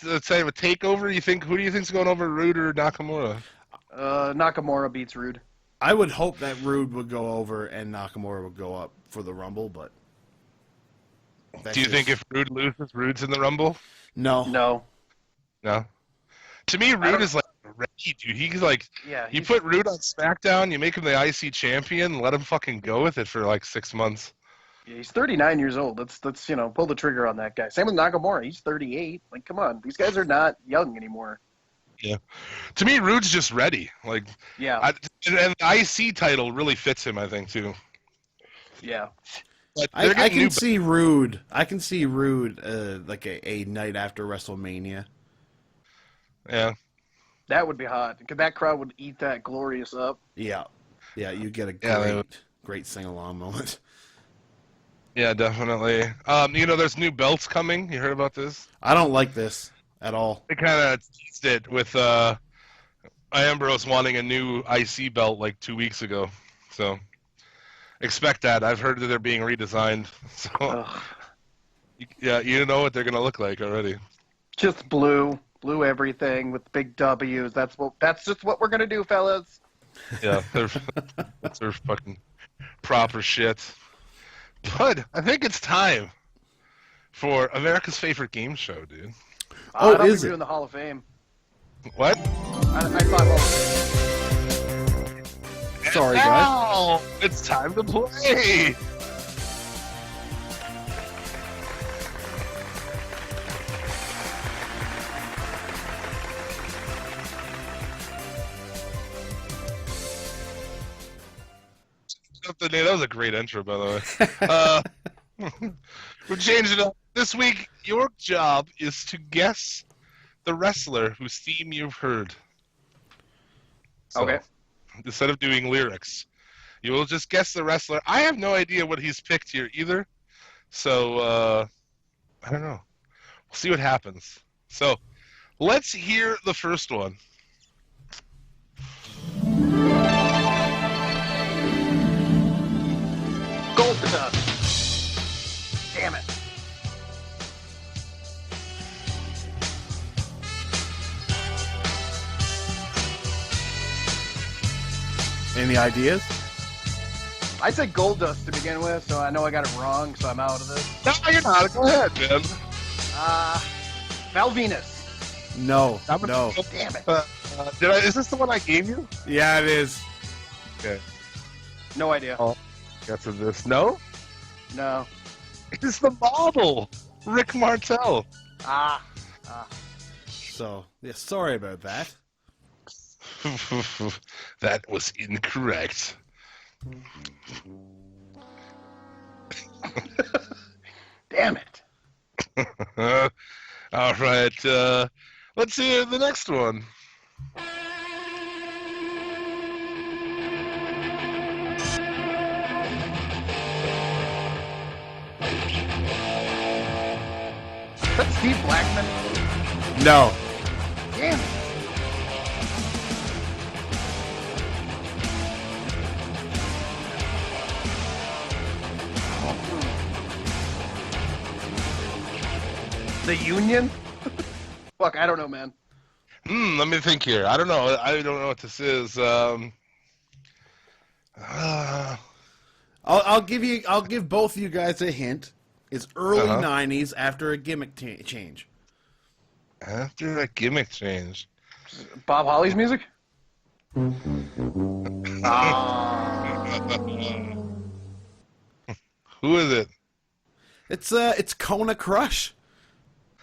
Let's say a takeover. Who do you think's going over, Rude or Nakamura? Nakamura beats Rude. I would hope that Rude would go over and Nakamura would go up for the Rumble, but Do you think if Rude loses, Rude's in the Rumble? no? No. To me, Rude is like ready, dude. He's like, Yeah. you put Rude on SmackDown, you make him the IC champion, let him fucking go with it for like 6 months. He's 39 years old. Let's pull the trigger on that guy. Same with Nakamura. He's 38. Like, come on. These guys are not young anymore. Yeah. To me, Rude's just ready. Like, Yeah. and the IC title really fits him, I think, too. Yeah. But I they're getting can new- see Rude. I can see Rude like a night after WrestleMania. Yeah. That would be hot. Because that crowd would eat that glorious up. Yeah, you get a Yeah, they would. great sing along moment. Yeah, definitely. There's new belts coming. You heard about this? I don't like this at all. They kind of teased it with Ambrose wanting a new IC belt like 2 weeks ago. So expect that. I've heard that they're being redesigned. So Ugh. yeah, you know what they're gonna look like already. Just blue everything with big W's. That's just what we're gonna do, fellas. Yeah, they're fucking proper shit. But I think it's time for America's favorite game show, dude. Oh, I thought we is were it? doing the Hall of Fame. What? I thought Hall of Fame. Sorry, guys. Now it's time to play. That was a great intro, by the way. We're changing it up. This week, your job is to guess the wrestler whose theme you've heard. So, Okay. Instead of doing lyrics, you will just guess the wrestler. I have no idea what he's picked here either. So, I don't know. We'll see what happens. So, let's hear the first one. Gold Dust. Damn it. Any ideas? I said Gold Dust to begin with, so I know I got it wrong, so I'm out of this. No, you're not. Go ahead, man. Val Venus. No. I'm gonna- No. Damn it. Is this the one I gave you? Yeah, it is. Okay. No idea. Oh. Guess of this. No? No. It's the model, Rick Martel. So, yeah, sorry about that. That was incorrect. Damn it. All right. Let's hear the next one. Is that Steve Blackman? No. Damn it. The Union? Fuck, I don't know, man. Let me think here. I don't know. I don't know what this is. I'll give both of you guys a hint. It's early Uh-huh. 90s after a gimmick change. After a gimmick change. Bob Holly's music? Who is it? It's Kona Crush.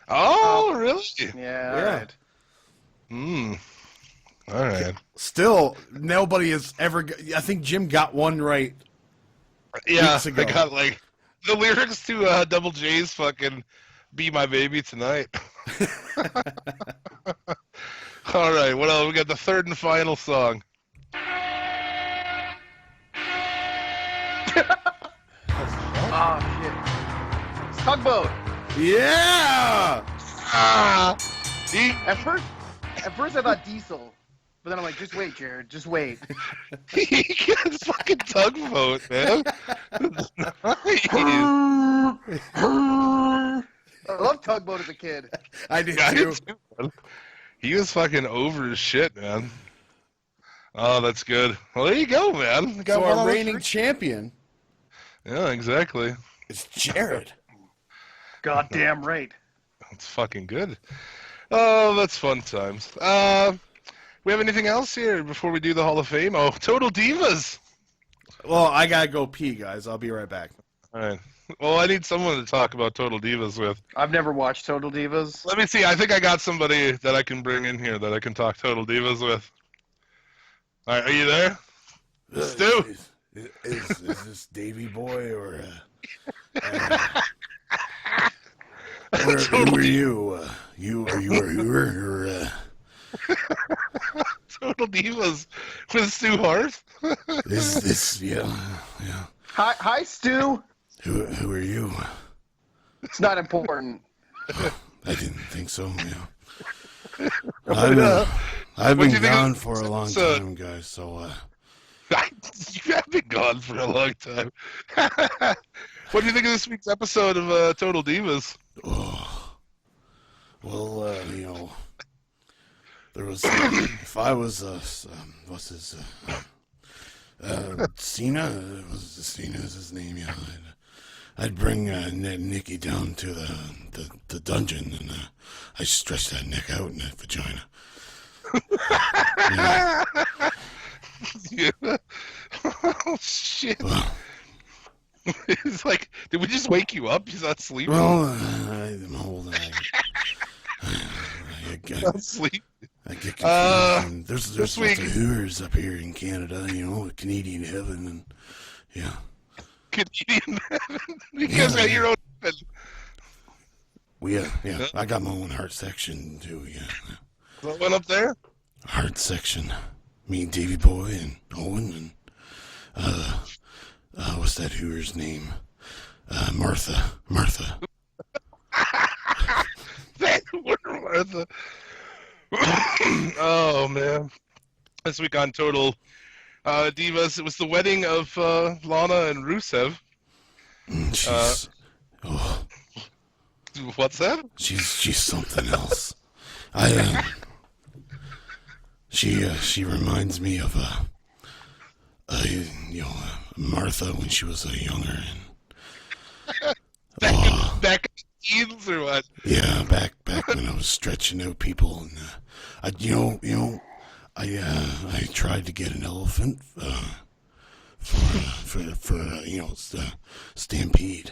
Oh, really? Yeah, Yeah. alright. All right. Still, nobody has ever. I think Jim got one right. Yeah, Weeks ago. I got like the lyrics to Double J's fucking "Be My Baby Tonight." All right, what else? We got the third and final song. Oh, shit. It's Tugboat. Yeah. See? At first I thought Diesel. But then I'm like, just wait, Jared. Just wait. He gets fucking tugboat, man. Nice. I loved Tugboat as a kid. I did Yeah, I too. did too, man. He was fucking over his shit, man. Oh, that's good. Well, there you go, man. You got So one our out of reigning three. champion Yeah, exactly. is Jared. Goddamn right. That's fucking good. Oh, that's fun times. We have anything else here before we do the Hall of Fame? Oh, Total Divas. Well, I gotta go pee, guys. I'll be right back. All right. Well, I need someone to talk about Total Divas with. I've never watched Total Divas. Let me see. I think I got somebody that I can bring in here that I can talk Total Divas with. All right, are you there? Stu? Is this Davy Boy or who are you? You are or Total Divas with Stu Hart? is this yeah. Hi, Stu. Who are you? It's not important. I didn't think so. Yeah. But, I've what'd been you think gone of for a long this, time, guys. So you have been gone for a long time. What do you think of this week's episode of Total Divas? well, there was if I was what's his Cena? Was Cena is his name? Yeah. I'd bring Nikki down to the dungeon, and I stretch that neck out in that vagina. Yeah. Yeah. Oh shit! Well, It's like, did we just wake you up? He's not sleeping. well, I'm old. I Not sleep. I get confused. And there's this lots week- of Hooters up here in Canada, Canadian heaven, and yeah. Canadian. You guys got your own. Yeah, I got my own heart section too. Yeah, What went up there? heart section. Me and Davy Boy and Owen and what's that Hooters name? Martha. That were Martha. Oh man! This week on Total Divas, it was the wedding of Lana and Rusev. She's What's that? she's something else. She reminds me of Martha when she was younger, and Back in the teens or what? yeah, back when I was stretching out people, and I tried to get an elephant for Stampede,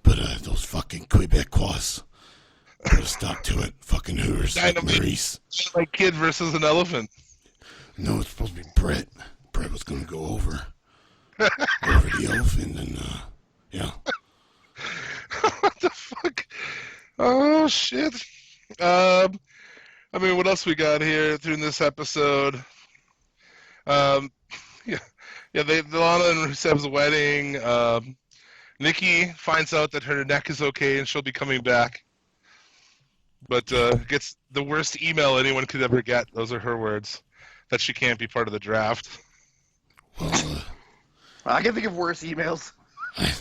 but those fucking Quebecois put a stop to it. Fucking Hooters, like Dynamite. Maurice. Like kid versus an elephant. No, it's supposed to be Brett. Brett was gonna go over the elephant, and yeah. What the fuck? Oh shit. I mean, what else we got here through this episode? Yeah, Lana and Rusev's wedding. Nikki finds out that her neck is okay and she'll be coming back, but gets the worst email anyone could ever get. Those are her words, that she can't be part of the draft. Well, I can think of worse emails. I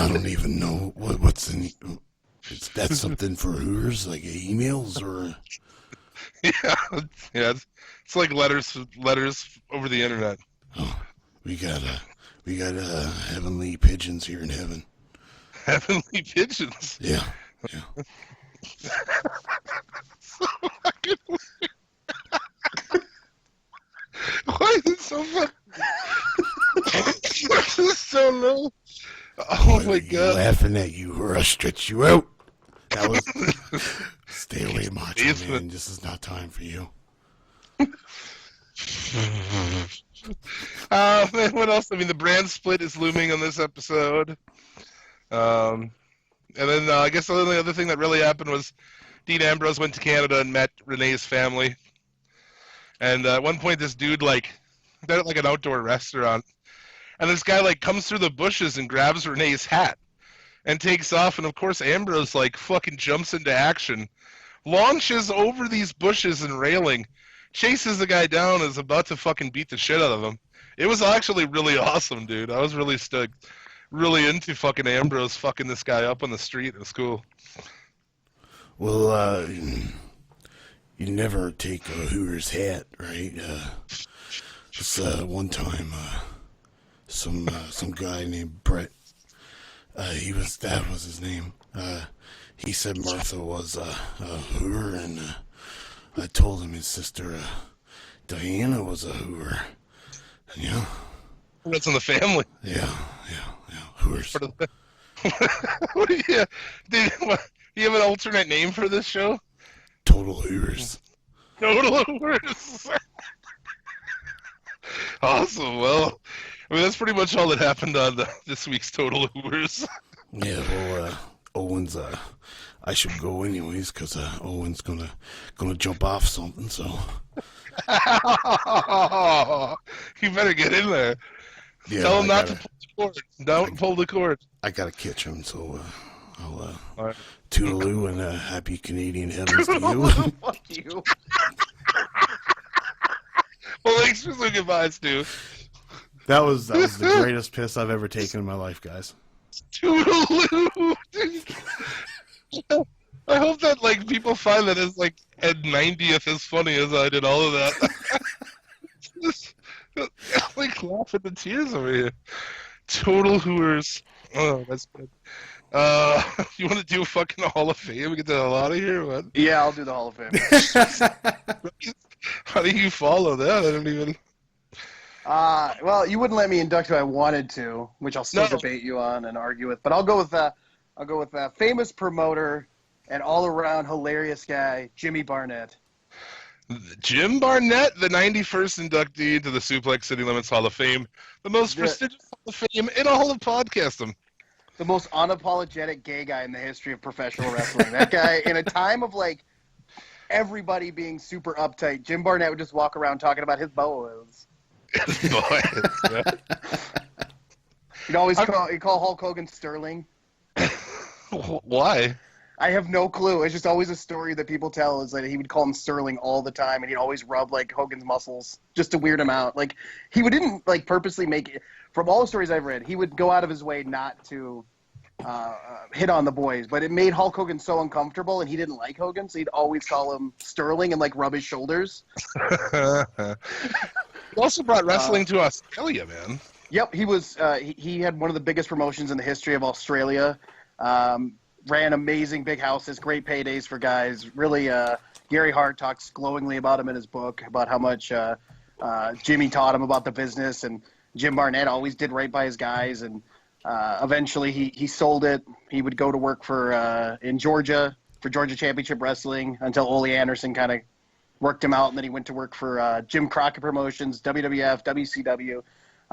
don't even know what's in. Is that something for Hooters, like emails or? Yeah. It's like letters over the internet. Oh, we got heavenly pigeons here in heaven. Heavenly pigeons. Yeah. So fucking weird. Why is it so fucking? This is so low. Oh my god. Laughing at you or I stretch you out. That was. Stay away, Macho Man. This is not time for you. Man, what else? I mean, the brand split is looming on this episode. And then I guess the only other thing that really happened was Dean Ambrose went to Canada and met Renee's family. And at one point, this dude they're at an outdoor restaurant, and this guy comes through the bushes and grabs Renee's hat and takes off. And of course, Ambrose fucking jumps into action, launches over these bushes and railing, chases the guy down, and is about to fucking beat the shit out of him. It was actually really awesome, dude. I was really stoked. Really into fucking Ambrose fucking this guy up on the street. It was cool. Well, you never take a Hooters hat, right? Just one time, some guy named Brett, that was his name. He said Martha was a Hooter, and I told him his sister Diana was a Hooter. And yeah. That's in the family. Yeah. Hooters. What do you? Do you have an alternate name for this show? Total Hooters. Total Hooters. Awesome. Well, I mean, that's pretty much all that happened on this week's Total Hooters. Yeah. Well, Owen's. I should go anyways because Owen's gonna jump off something. So. You better get in there. Yeah, Tell him not to pull the cord. Don't pull the cord. I gotta catch him, so I'll All right. toodaloo and happy Canadian heavens to you. Fuck you. Well, thanks for saying goodbye, Stu. That was the greatest piss I've ever taken in my life, guys. Toodaloo. I hope that people find that as at 90th as funny as I did all of that. Laugh at the tears over here. Total Hooters. Oh, that's good. You want to do a fucking Hall of Fame and get the hell out of here? What? Yeah, I'll do the Hall of Fame. How do you follow that? I don't even. Well, you wouldn't let me induct who I wanted to, which I'll still No. debate you on and argue with. But I'll go with famous promoter and all-around hilarious guy, Jimmy Barnett. Jim Barnett, the 91st inductee into the Suplex City Limits Hall of Fame, the most prestigious Hall of Fame in all of podcasting. The most unapologetic gay guy in the history of professional wrestling. That guy, in a time of like everybody being super uptight, Jim Barnett would just walk around talking about his boas. Yeah. He'd always call Hulk Hogan Sterling. Why? I have no clue. It's just always a story that people tell is that he would call him Sterling all the time, and he'd always rub like Hogan's muscles just to weird him out. Like didn't like purposely make it. From all the stories I've read, he would go out of his way not to hit on the boys, but it made Hulk Hogan so uncomfortable, and he didn't like Hogan, so he'd always call him Sterling and like rub his shoulders. He also brought wrestling to Australia, man. Yep, he was. He had one of the biggest promotions in the history of Australia. Ran amazing big houses, great paydays for guys. Really, Gary Hart talks glowingly about him in his book, about how much Jimmy taught him about the business, and Jim Barnett always did right by his guys. And eventually, he sold it. He would go to work for in Georgia for Georgia Championship Wrestling until Ole Anderson kind of worked him out, and then he went to work for Jim Crockett Promotions, WWF, WCW.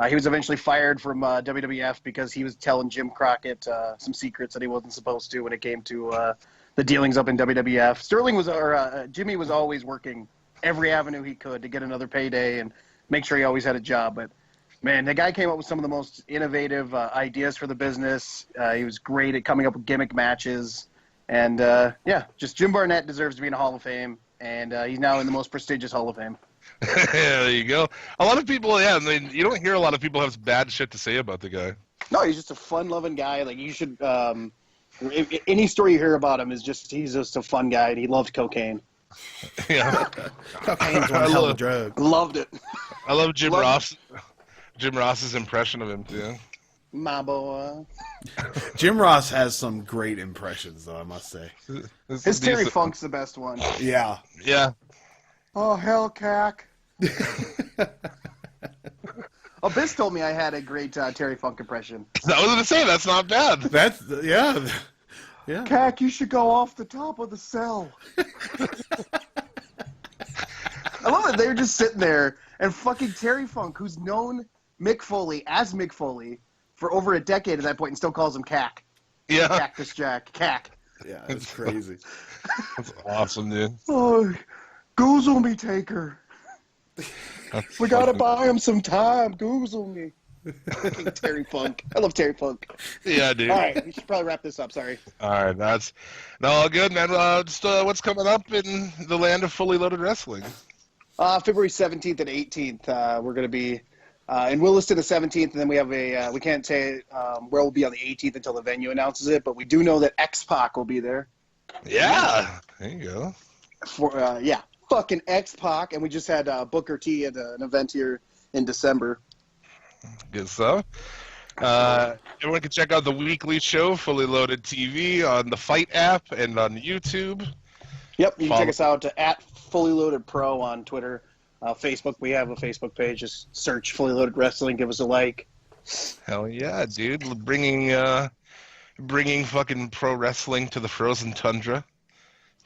He was eventually fired from WWF because he was telling Jim Crockett some secrets that he wasn't supposed to when it came to the dealings up in WWF. Jimmy was always working every avenue he could to get another payday and make sure he always had a job. But man, the guy came up with some of the most innovative ideas for the business. He was great at coming up with gimmick matches, and just Jim Barnett deserves to be in the Hall of Fame, and he's now in the most prestigious Hall of Fame. Yeah, there you go. A lot of people, I mean, you don't hear a lot of people have bad shit to say about the guy. No, he's just a fun-loving guy. Like, you should any story you hear about him is just he's just a fun guy, and he loved cocaine. Yeah, Cocaine's one hell of a drug. Loved it. I love Jim Ross's impression of him too. My boy. Jim Ross has some great impressions, though, I must say. His Terry Funk's the best one. Yeah. Yeah. Oh, hell, cack. Abyss told me I had a great Terry Funk impression. I was going to say, that's not bad. That's, yeah. Yeah. Cack, you should go off the top of the cell. I love it. They're just sitting there, and fucking Terry Funk, who's known Mick Foley as Mick Foley for over a decade at that point, and still calls him Cack. Yeah. Cactus Jack. Cack. Yeah, it's crazy. That's awesome, dude. Oh, goozle me, Taker. We gotta buy him some time. Goozle me. Fucking Terry Funk. I love Terry Funk. Yeah, dude. All right, we should probably wrap this up. Sorry. All right, that's all good, man. Just what's coming up in the land of fully loaded wrestling? February 17th and 18th, we're going to be in Williston the 17th, and then we have we can't say where we'll be on the 18th until the venue announces it, but we do know that X-Pac will be there. Yeah, there you go. Fucking X-Pac, and we just had Booker T at an event here in December. Good stuff. Everyone can check out the weekly show, Fully Loaded TV, on the Fight app and on YouTube. Yep, you can check us out at Fully Loaded Pro on Twitter. Facebook, we have a Facebook page. Just search Fully Loaded Wrestling. Give us a like. Hell yeah, dude. Bringing fucking pro wrestling to the frozen tundra.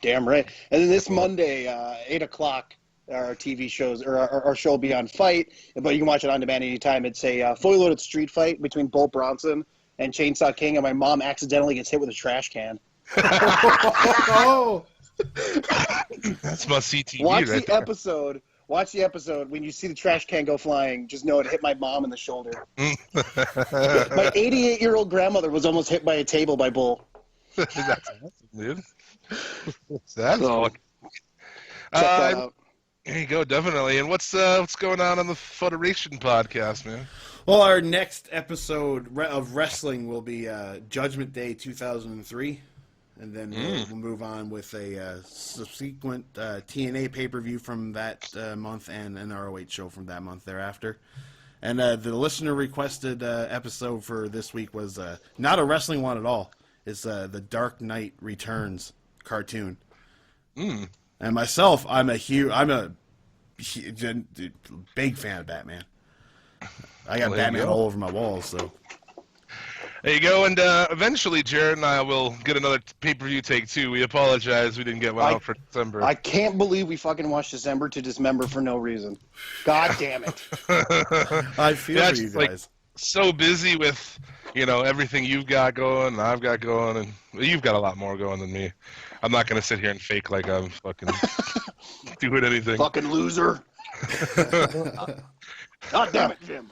Damn right. And then this Monday, 8 o'clock, our TV shows, or our show will be on Fight, but you can watch it on demand anytime. It's a fully loaded street fight between Bolt Bronson and Chainsaw King, and my mom accidentally gets hit with a trash can. Oh! That's my CTV Watch right the there. episode. Watch the episode. When you see the trash can go flying, just know it hit my mom in the shoulder. My 88-year-old grandmother was almost hit by a table by Bull. That's awesome, dude. That's So, fucking... check that out. There you go, definitely. And what's going on the Federation podcast, man? Well, our next episode of wrestling will be Judgment Day 2003. And then we'll move on with a subsequent TNA pay-per-view from that month and an ROH show from that month thereafter. And the listener requested episode for this week was not a wrestling one at all. It's the Dark Knight Returns cartoon. Mm. And myself, I'm a big fan of Batman. I got Batman all over my walls, so. There you go, and eventually Jared and I will get another pay-per-view take too. We apologize we didn't get one out for December. I can't believe we fucking watched December to Dismember for no reason. God damn it. I feel for you guys. Like, so busy with, everything you've got going and I've got going, and you've got a lot more going than me. I'm not going to sit here and fake like I'm fucking doing anything. Fucking loser. God damn it, Jim.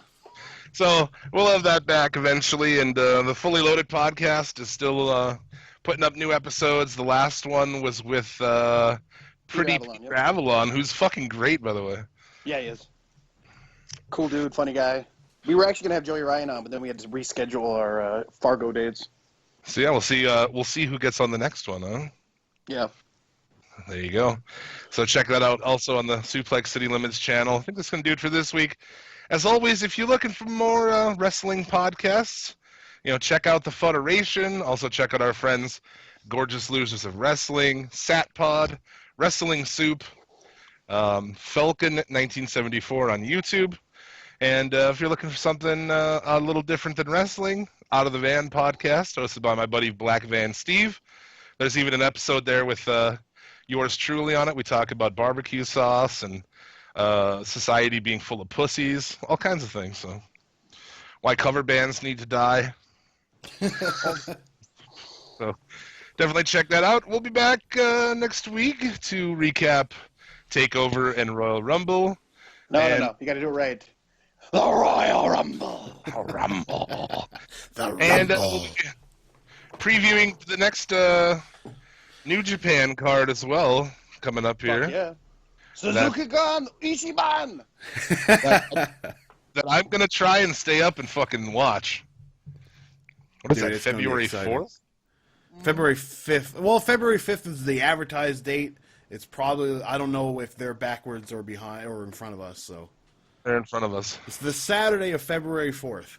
So we'll have that back eventually, and the Fully Loaded podcast is still putting up new episodes. The last one was with Pretty Peter Avalon, who's fucking great, by the way. Yeah, he is. Cool dude, funny guy. We were actually gonna have Joey Ryan on, but then we had to reschedule our Fargo dates. So yeah, we'll see who gets on the next one, huh? Yeah. There you go. So check that out also on the Suplex City Limits channel. I think that's gonna do it for this week. As always, if you're looking for more wrestling podcasts, check out the Federation. Also check out our friends, Gorgeous Losers of Wrestling, Sat Pod, Wrestling Soup, Falcon 1974 on YouTube. And if you're looking for something a little different than wrestling, Out of the Van podcast, hosted by my buddy Black Van Steve. There's even an episode there with yours truly on it. We talk about barbecue sauce and society being full of pussies, all kinds of things. So, why cover bands need to die. So, definitely check that out. We'll be back next week to recap Takeover and Royal Rumble. No. You got to do it right. The Royal Rumble. The And Rumble. we'll be previewing the next New Japan card as well coming up here. Fuck yeah. Suzuki-gun, Ishiban. That I'm gonna try and stay up and fucking watch. What is Dude, that? it's gonna be February exciting. 4th? February 5th. Well, February 5th is the advertised date. It's probably, I don't know if they're backwards or behind or in front of us, so. They're in front of us. It's the Saturday of February 4th.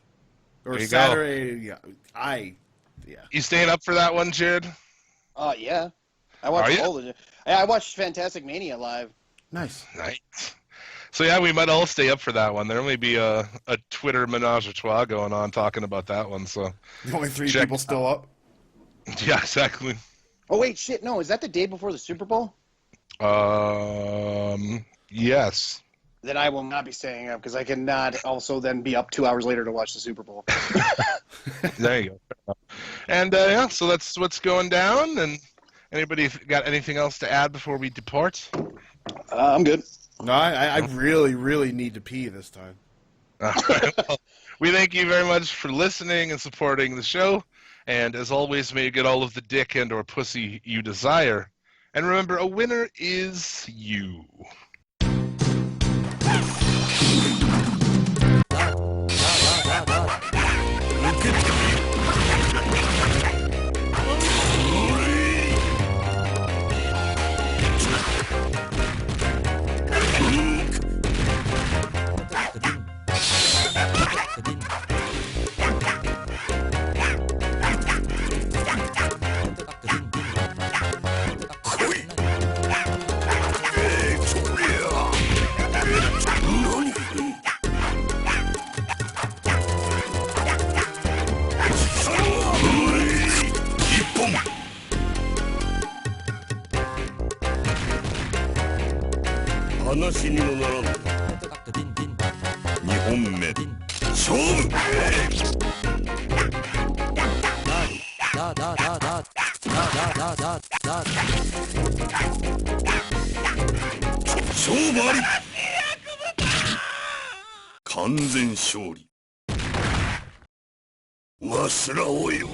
Or There you Saturday, yeah. You staying up for that one, Jared? Yeah. I Are watched you? all of it. I watched Fantastic Mania live. Nice. Nice. So yeah, we might all stay up for that one. There may be a Twitter menage a trois going on talking about that one. So The only three Check- people still up. yeah, exactly. Oh, wait, shit. No, is that the day before the Super Bowl? Yes. Then I will not be staying up because I cannot also then be up 2 hours later to watch the Super Bowl. There you go. And yeah, so that's what's going down. And anybody got anything else to add before we depart? I'm good. No, I really, really need to pee this time. All right. Well, we thank you very much for listening and supporting the show. And as always, may you get all of the dick and or pussy you desire. And remember, a winner is you.完全勝利わしらをよ